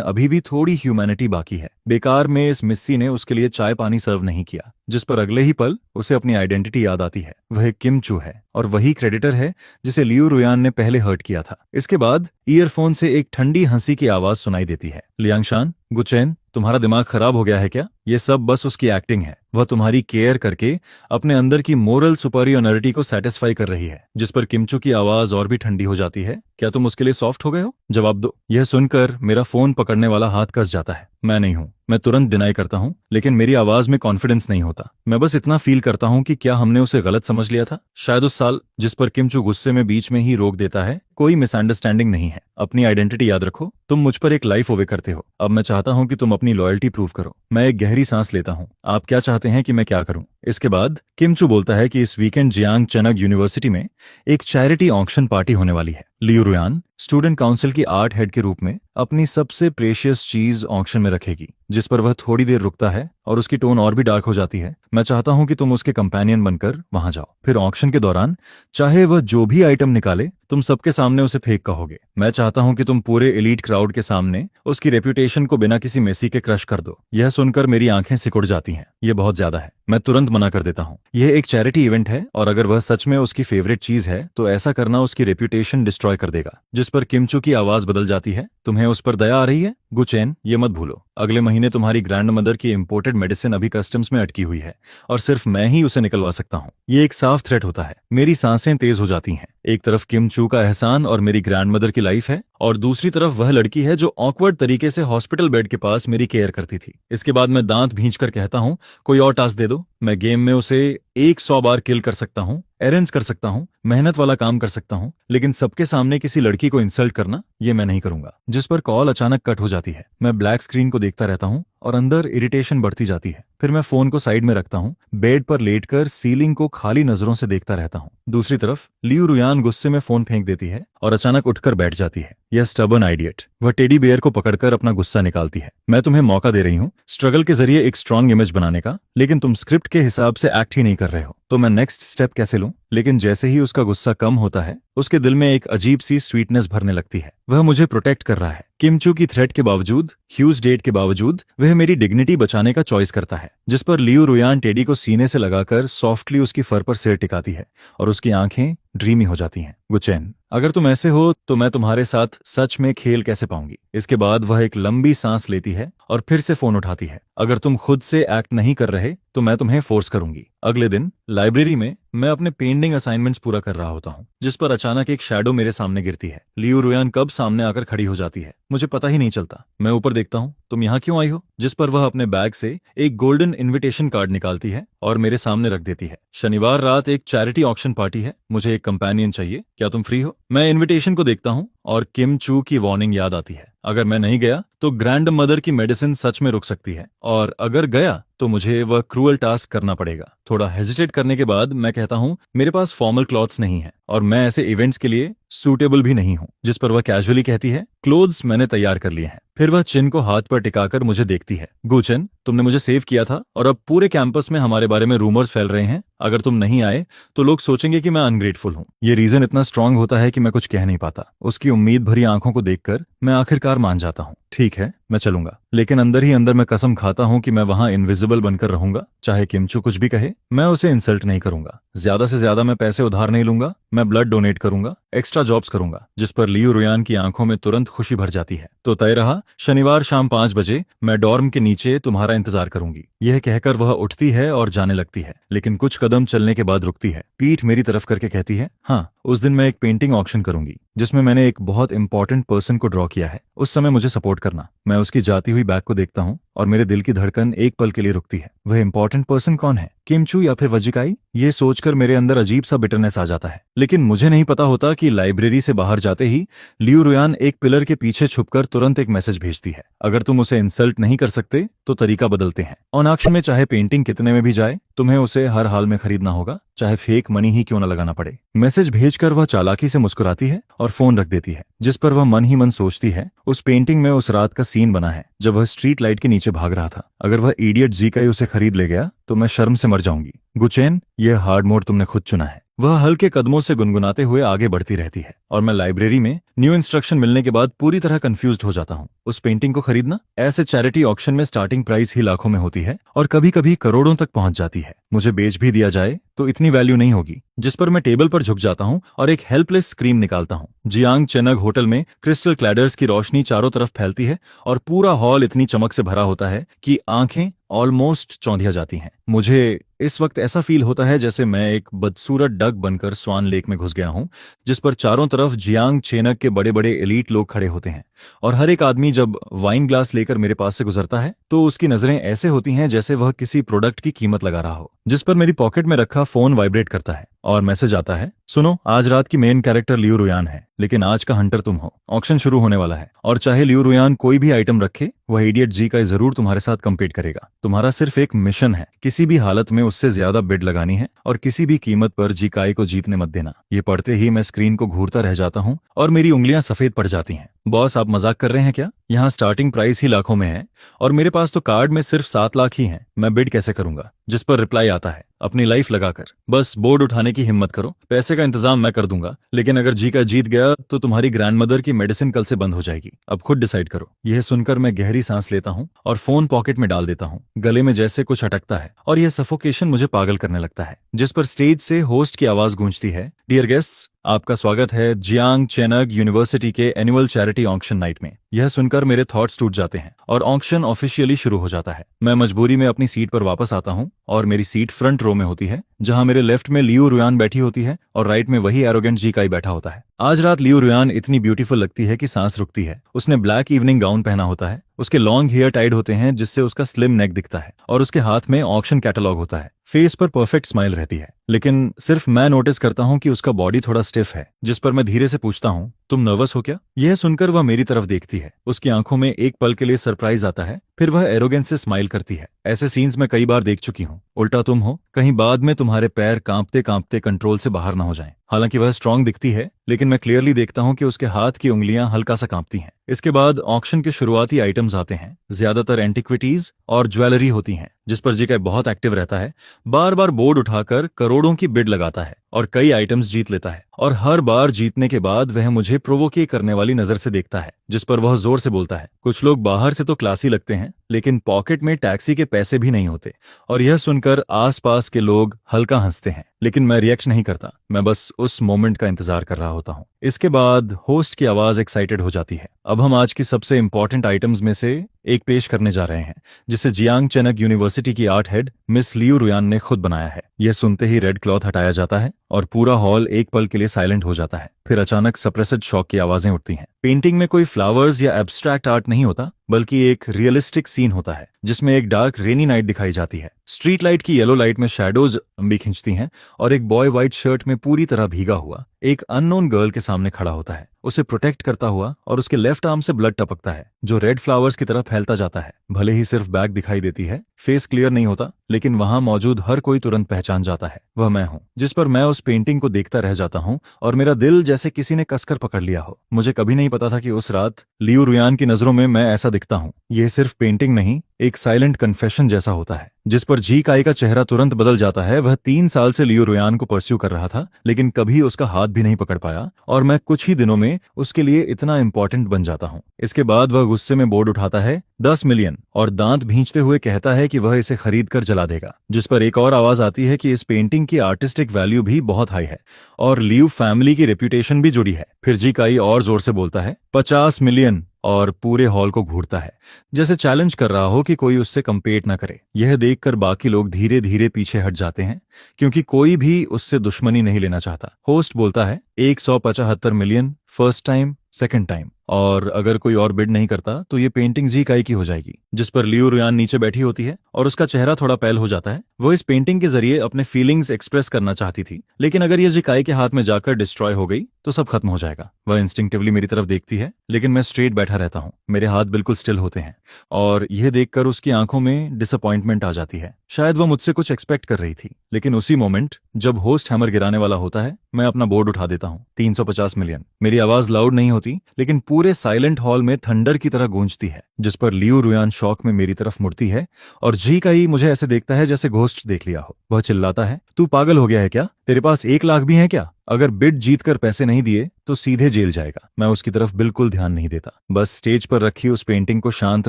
अभी भी थोड़ी ह्यूमैनिटी बाकी है। बेकार में इस मिस्सी ने उसके लिए चाय पानी सर्व नहीं किया, जिस पर अगले ही पल उसे अपनी आइडेंटिटी याद आती है। वह किम चू है और वही क्रेडिटर है जिसे लियू रुयान ने पहले हर्ट किया था। इसके बाद ईयरफोन से एक ठंडी हंसी की आवाज सुनाई देती है। लियांगशान, गुचेन, तुम्हारा दिमाग खराब हो गया है क्या? ये सब बस उसकी एक्टिंग है। वह तुम्हारी केयर करके अपने अंदर की मोरल सुपरियोरिटी को सेटिस्फाई कर रही है। जिस पर किमचू की आवाज और भी ठंडी हो जाती है। क्या तुम उसके लिए सॉफ्ट हो गए हो? जवाब दो। यह सुनकर मेरा फोन पकड़ने वाला हाथ कस जाता है। मैं नहीं हूं। मैं तुरंत डिनाई करता हूं, लेकिन मेरी आवाज में कॉन्फिडेंस नहीं होता। मैं बस इतना फील करता हूं कि क्या हमने उसे गलत समझ लिया था। शायद उस साल, जिस पर किमचू गुस्से में बीच में ही रोक देता है, कोई मिसअंडरस्टैंडिंग नहीं है। अपनी आइडेंटिटी याद रखो। तुम मुझ पर एक लाइफ ओवे करते हो। अब मैं चाहता हूं कि तुम अपनी लॉयल्टी प्रूव करो। मैं एक गहरी सांस लेता हूं। आप क्या चाहते हैं कि मैं क्या करूं? इसके बाद किमचू बोलता है कि इस वीकेंड जियांग चनग यूनिवर्सिटी में एक चैरिटी ऑक्शन पार्टी होने वाली है। लियू रुयान स्टूडेंट काउंसिल की आर्ट हेड के रूप में अपनी सबसे प्रेशियस चीज ऑक्शन में रखेगी, जिस पर वह थोड़ी देर रुकता है और उसकी टोन और भी डार्क हो जाती है। मैं चाहता हूं कि तुम उसके कंपेनियन बनकर वहां जाओ। फिर ऑक्शन के दौरान चाहे वह जो भी आइटम निकाले, तुम सबके सामने उसे फेंक कहोगे। मैं चाहता हूं कि तुम पूरे एलीट क्राउड के सामने उसकी रेप्यूटेशन को बिना किसी मेसी के क्रश कर दो। यह सुनकर मेरी आंखें सिकुड़ जाती हैं। यह बहुत ज्यादा है। मैं तुरंत मना कर देता हूं। यह एक चैरिटी इवेंट है और अगर वह सच में उसकी फेवरेट चीज है तो ऐसा करना उसकी रेप्यूटेशन डिस्ट्रॉय कर देगा। जिस पर किमचू की आवाज बदल जाती है। तुम्हें उस पर दया आ रही है? गुचेन, ये मत भूलो, अगले महीने तुम्हारी ग्रैंड मदर की इंपोर्टेड मेडिसिन अभी कस्टम्स में अटकी हुई है और सिर्फ मैं ही उसे निकलवा सकता हूँ। ये एक साफ थ्रेट होता है। मेरी सांसें तेज हो जाती हैं। एक तरफ किमचू का एहसान और मेरी ग्रैंड मदर की लाइफ है और दूसरी तरफ वह लड़की है जो ऑकवर्ड तरीके से हॉस्पिटल बेड के पास मेरी केयर करती थी। इसके बाद मैं दांत भींच कर कहता हूँ, कोई और टास्क दे दो। मैं गेम में उसे 100 बार किल कर सकता हूँ, एरेंज कर सकता हूँ, मेहनत वाला काम कर सकता हूँ, लेकिन सबके सामने किसी लड़की को इंसल्ट करना, ये मैं नहीं करूंगा। जिस पर कॉल अचानक कट हो जाती है। मैं ब्लैक स्क्रीन को देखता रहता हूँ और अंदर इरिटेशन बढ़ती जाती है। फिर मैं फोन को साइड में रखता हूँ, बेड पर लेटकर सीलिंग को खाली नजरों से देखता रहता हूँ। दूसरी तरफ लियू रुयान गुस्से में फोन फेंक देती है और अचानक उठकर बैठ जाती है। यह स्टबर्न आइडियट। वह टेडी बेयर को पकड़कर अपना गुस्सा निकालती है। मैं तुम्हें मौका दे रही हूँ स्ट्रगल के जरिए एक स्ट्रांग इमेज बनाने का, लेकिन तुम स्क्रिप्ट के हिसाब से एक्ट ही नहीं कर रहे हो, तो मैं नेक्स्ट स्टेप कैसे लूं? लेकिन जैसे ही उसका गुस्सा कम होता है, उसके दिल में एक अजीब सी स्वीटनेस भरने लगती है। वह मुझे प्रोटेक्ट कर रहा है। किमचू की थ्रेट के बावजूद, ह्यूज डेट के बावजूद, वह मेरी डिग्निटी बचाने का चॉइस करता है। जिस पर लियू रुयान टेडी को सीने से लगाकर सॉफ्टली उसकी फर पर सिर टिकाती है और उसकी आंखें ड्रीमी हो जाती हैं। गुचैन, अगर तुम ऐसे हो तो मैं तुम्हारे साथ सच में खेल कैसे पाऊंगी। इसके बाद वह एक लंबी सांस लेती है और फिर से फोन उठाती है। अगर तुम खुद से एक्ट नहीं कर रहे तो मैं तुम्हें फोर्स करूंगी। अगले दिन लाइब्रेरी में मैं अपने पेंटिंग असाइनमेंट्स पूरा कर रहा होता हूँ, जिस पर अचानक एक शैडो मेरे सामने गिरती है। लियू रुयान कब सामने आकर खड़ी हो जाती है मुझे पता ही नहीं चलता। मैं ऊपर देखता हूँ, तुम यहाँ क्यों आई हो? जिस पर वह अपने बैग से एक गोल्डन इनविटेशन कार्ड निकालती है और मेरे सामने रख देती है। शनिवार रात एक चैरिटी ऑक्शन पार्टी है, मुझे एक कंपेनियन चाहिए, क्या तुम फ्री हो? मैं इनविटेशन को देखता हूँ और किम चू की वार्निंग याद आती है। अगर मैं नहीं गया तो ग्रैंड मदर की मेडिसिन सच में रुक सकती है, और अगर गया तो मुझे वह क्रूअल टास्क करना पड़ेगा। थोड़ा हेजिटेट करने के बाद मैं कहता हूँ, मेरे पास फॉर्मल क्लॉथ्स नहीं है और मैं ऐसे इवेंट्स के लिए सूटेबल भी नहीं हूँ। जिस पर वह कैजुअली कहती है, क्लोथ्स मैंने तैयार कर लिए हैं। फिर वह चिन को हाथ पर टिकाकर मुझे देखती है। गुचेन, तुमने मुझे सेव किया था और अब पूरे कैंपस में हमारे बारे में रूमर्स फैल रहे हैं। अगर तुम नहीं आए तो लोग सोचेंगे कि मैं अनग्रेटफुल हूँ। ये रीजन इतना स्ट्रांग होता है कि मैं कुछ कह नहीं पाता। उसकी उम्मीद भरी आंखों को देखकर मैं आखिरकार मान जाता हूँ। ठीक है, मैं चलूंगा, लेकिन अंदर ही अंदर मैं कसम खाता हूँ कि मैं वहां इनविजिबल बनकर रहूंगा। चाहे किमचू कुछ भी कहे, मैं उसे इंसल्ट नहीं करूंगा। ज्यादा से ज्यादा मैं पैसे उधार नहीं लूंगा, मैं ब्लड डोनेट करूंगा, एक्स्ट्रा जॉब्स करूंगा। जिस पर लियू रुयान की आंखों में तुरंत खुशी भर जाती है। तो तय रहा, शनिवार शाम 5 बजे मैं डॉर्म के नीचे तुम्हारा इंतजार करूंगी। यह कहकर वह उठती है और जाने लगती है, लेकिन कुछ कदम चलने के बाद रुकती है, पीठ मेरी तरफ करके कहती है, हाँ, उस दिन मैं एक पेंटिंग ऑक्शन करूंगी जिसमें मैंने एक बहुत इंपॉर्टेंट पर्सन को ड्रॉ किया है। उस समय मुझे सपोर्ट करना। मैं उसकी जाती हुई बैग को देखता हूँ और मेरे दिल की धड़कन एक पल के लिए रुकती है। वह इंपॉर्टेंट पर्सन कौन है? किमचू या फिर वजिकाई? ये सोचकर मेरे अंदर अजीब सा बिटरनेस आ जाता है। लेकिन मुझे नहीं पता होता कि लाइब्रेरी से बाहर जाते ही लियू रुयान एक पिलर के पीछे छुपकर तुरंत एक मैसेज भेजती है, अगर तुम उसे इंसल्ट नहीं कर सकते तो तरीका बदलते हैं। ऑन ऑक्शन में चाहे पेंटिंग कितने में भी जाए, तुम्हें उसे हर हाल में खरीदना होगा, चाहे फेक मनी ही क्यों न लगाना पड़े। मैसेज भेजकर वह चालाकी से मुस्कुराती है और फोन रख देती है, जिस पर वह मन ही मन सोचती है, उस पेंटिंग में उस रात का सीन बना है जब वह स्ट्रीट लाइट के नीचे भाग रहा था। अगर वह इडियट जीकाई उसे खरीद ले गया तो मैं शर्म से मर जाऊंगी। गुचेन, यह हार्ड मोड तुमने खुद चुना है। वह हल्के कदमों से गुनगुनाते हुए आगे बढ़ती रहती है और मैं लाइब्रेरी में न्यू इंस्ट्रक्शन मिलने के बाद पूरी तरह कंफ्यूज्ड हो जाता हूँ। उस पेंटिंग को खरीदना? ऐसे चैरिटी ऑक्शन में स्टार्टिंग प्राइस ही लाखों में होती है और कभी कभी करोड़ों तक पहुंच जाती है। मुझे बेच भी दिया जाए तो इतनी वैल्यू नहीं होगी। जिस पर मैं टेबल पर झुक जाता हूँ और एक हेल्पलेस स्क्रीम निकालता हूँ। जियांग चेनग होटल में क्रिस्टल क्लैडर्स की रोशनी चारों तरफ फैलती है और पूरा हॉल इतनी चमक से भरा होता है कि आंखें ऑलमोस्ट चौंधिया जाती हैं। मुझे इस वक्त ऐसा फील होता है जैसे मैं एक बदसूरत डक बनकर स्वान लेक में घुस गया हूं, जिस पर चारों तरफ जियांग चेनक के बड़े बड़े एलीट लोग खड़े होते हैं और हर एक आदमी जब वाइन ग्लास लेकर मेरे पास से गुजरता है तो उसकी नजरें ऐसे होती हैं जैसे वह किसी प्रोडक्ट की कीमत लगा रहा हो। जिस पर मेरी पॉकेट में रखा फोन वाइब्रेट करता है और मैसेज आता है, सुनो, आज रात की मेन कैरेक्टर लियू रुयान है, लेकिन आज का हंटर तुम हो। ऑक्शन शुरू होने वाला है और चाहे लियू रुयान कोई भी आइटम रखे, वह इडियट जी का जरूर तुम्हारे साथ कम्पीट करेगा। तुम्हारा सिर्फ एक मिशन है, किसी भी हालत में उससे ज्यादा बिड लगानी है और किसी भी कीमत पर जीकाई को जीतने मत देना। ये पढ़ते ही मैं स्क्रीन को घूरता रह जाता हूँ और मेरी उंगलियां सफेद पड़ जाती हैं। बॉस, आप मजाक कर रहे हैं क्या? यहाँ स्टार्टिंग प्राइस ही लाखों में है और मेरे पास तो कार्ड में सिर्फ 7 लाख ही हैं। मैं बिड कैसे करूंगा? जिस पर रिप्लाई आता है, अपनी लाइफ लगाकर बस बोर्ड उठाने की हिम्मत करो, पैसे का इंतजाम मैं कर दूंगा, लेकिन अगर जी का जीत गया तो तुम्हारी ग्रैंडमदर की मेडिसिन कल से बंद हो जाएगी। अब खुद डिसाइड करो। यह सुनकर मैं गहरी सांस लेता हूँ और फोन पॉकेट में डाल देता हूँ। गले में जैसे कुछ अटकता है और यह सफोकेशन मुझे पागल करने लगता है। जिस पर स्टेज से होस्ट की आवाज गूंजती है, डियर गेस्ट्स, आपका स्वागत है जियांग चेनग यूनिवर्सिटी के एनुअल चैरिटी ऑक्शन नाइट में। यह सुनकर मेरे थॉट्स टूट जाते हैं और ऑक्शन ऑफिशियली शुरू हो जाता है। मैं मजबूरी में अपनी सीट पर वापस आता हूँ और मेरी सीट फ्रंट रो में होती है, जहां मेरे लेफ्ट में लियू रुयान बैठी होती है और राइट में वही एरोगेंट जीकाई बैठा होता है। आज रात लियू रुयान इतनी ब्यूटीफुल लगती है कि सांस रुकती है। उसने ब्लैक इवनिंग गाउन पहना होता है, उसके लॉन्ग हेयर टाइड होते हैं जिससे उसका स्लिम नेक दिखता है और उसके हाथ में ऑक्शन कैटलॉग होता है। फेस पर परफेक्ट स्माइल रहती है, लेकिन सिर्फ मैं नोटिस करता हूँ कि उसका बॉडी थोड़ा स्टिफ है। जिस पर मैं धीरे से पूछता हूँ, तुम नर्वस हो क्या? यह सुनकर वह मेरी तरफ देखती है। उसकी आंखों में एक पल के लिए सरप्राइज आता है, फिर वह एरोगेंस से स्माइल करती है। ऐसे सीन्स मैं कई बार देख चुकी हूँ। उल्टा तुम हो, कहीं बाद में तुम्हारे पैर कांपते कांपते कंट्रोल से बाहर ना हो जाएं। हालांकि वह स्ट्रांग दिखती है, लेकिन मैं क्लियरली देखता हूँ कि उसके हाथ की उंगलियां हल्का सा कांपती हैं। इसके बाद ऑक्शन के शुरुआती आइटम्स आते हैं। ज्यादातर एंटिक्विटीज और ज्वेलरी होती हैं, जिस पर जीकाई बहुत एक्टिव रहता है। बार बार बोर्ड उठाकर करोड़ों की बिड लगाता है और कई आइटम्स जीत लेता है। और हर बार जीतने के बाद वह मुझे प्रोवोकेट करने वाली नजर से देखता है, जिस पर वह जोर से बोलता है। कुछ लोग बाहर से तो क्लासी लगते हैं, लेकिन पॉकेट में टैक्सी के पैसे भी नहीं होते। और यह सुनकर आसपास के लोग हल्का हंसते हैं, लेकिन मैं रिएक्ट नहीं करता। मैं बस उस मोमेंट का इंतजार कर रहा होता हूँ। इसके बाद होस्ट की आवाज एक्साइटेड हो जाती है। अब हम आज की सबसे इंपॉर्टेंट आइटम्स में से एक पेश करने जा रहे हैं, जिसे जियांग चेनक यूनिवर्सिटी की आर्ट हेड मिस लियू रुयान ने खुद बनाया है। यह सुनते ही रेड क्लॉथ हटाया जाता है और पूरा हॉल एक पल के लिए साइलेंट हो जाता है। फिर अचानक सप्रेस्ड शॉक की आवाजें उठती हैं। पेंटिंग में कोई फ्लावर्स या एब्स्ट्रैक्ट आर्ट नहीं होता, बल्कि एक रियलिस्टिक सीन होता है, जिसमें एक डार्क रेनी नाइट दिखाई जाती है। स्ट्रीट लाइट की येलो लाइट में शैडोज लंबी खिंचती हैं और एक बॉय व्हाइट शर्ट में पूरी तरह भीगा हुआ एक अननोन गर्ल के सामने खड़ा होता है, उसे प्रोटेक्ट करता हुआ, और उसके लेफ्ट आर्म से ब्लड टपकता है जो रेड फ्लावर्स की तरह फैलता जाता है। भले ही सिर्फ बैक दिखाई देती है, फेस क्लियर नहीं होता, लेकिन वहां मौजूद हर कोई तुरंत पहचान जाता है वह मैं हूं, जिस पर मैं उस पेंटिंग को देखता रह जाता हूं और मेरा दिल जैसे किसी ने कसकर पकड़ लिया हो। मुझे कभी नहीं पता था कि उस रात लियू रुयान की नजरों में मैं ऐसा दिखता हूं। यह सिर्फ पेंटिंग नहीं, एक साइलेंट कन्फेशन जैसा होता है, जिस पर जी काई का चेहरा तुरंत बदल जाता है। वह 3 साल से लियू रुयान को परस्यू कर रहा था, लेकिन कभी उसका हाथ भी नहीं पकड़ पाया, और मैं कुछ ही दिनों में उसके लिए इतना इंपॉर्टेंट बन जाता हूं। इसके बाद वह गुस्से में बोर्ड उठाता है 10 मिलियन, और दांत भींचते हुए कहता है कि वह इसे खरीद कर जला देगा, जिस पर एक और आवाज आती है कि इस पेंटिंग की आर्टिस्टिक वैल्यू भी बहुत हाई है और लियू फैमिली की रेप्यूटेशन भी जुड़ी है। फिर जी काई और जोर से बोलता है 50 मिलियन, और पूरे हॉल को घूरता है, जैसे चैलेंज कर रहा हो कि कोई उससे कंपेट ना करे। यह देखकर बाकी लोग धीरे धीरे पीछे हट जाते हैं, क्योंकि कोई भी उससे दुश्मनी नहीं लेना चाहता। होस्ट बोलता है 175 million, first time, second time, और अगर कोई और बिड नहीं करता तो ये पेंटिंग जी काई की हो जाएगी। जिस पर लियू रुयान नीचे बैठी होती है और उसका चेहरा थोड़ा पैल हो जाता है। वो इस पेंटिंग के जरिए अपने फीलिंग्स एक्सप्रेस करना चाहती थी, लेकिन अगर ये जी काई के हाथ में जाकर डिस्ट्रॉय हो गई तो सब खत्म हो जाएगा। वह इंस्टिंक्टिवली मेरी तरफ देखती है, लेकिन मैं स्ट्रेट बैठा रहता हूँ। मेरे हाथ बिल्कुल स्टिल होते हैं, और यह देखकर उसकी आंखों में डिसअपॉइंटमेंट आ जाती है। शायद वह मुझसे कुछ एक्सपेक्ट कर रही थी। लेकिन उसी मोमेंट जब होस्ट हैमर गिराने वाला होता है, मैं अपना बोर्ड उठा देता हूँ 350 मिलियन। मेरी आवाज लाउड नहीं होती, लेकिन पूरे साइलेंट हॉल में थंडर की तरह गूंजती है, जिस पर लियू रुयान शॉक में मेरी तरफ मुड़ती है, और जी काई मुझे ऐसे देखता है जैसे घोस्ट देख लिया हो। वह चिल्लाता है, तू पागल हो गया है क्या? तेरे पास 1 लाख भी है क्या? अगर बिड जीत कर पैसे नहीं दिए तो सीधे जेल जाएगा। मैं उसकी तरफ बिल्कुल ध्यान नहीं देता, बस स्टेज पर रखी उस पेंटिंग को शांत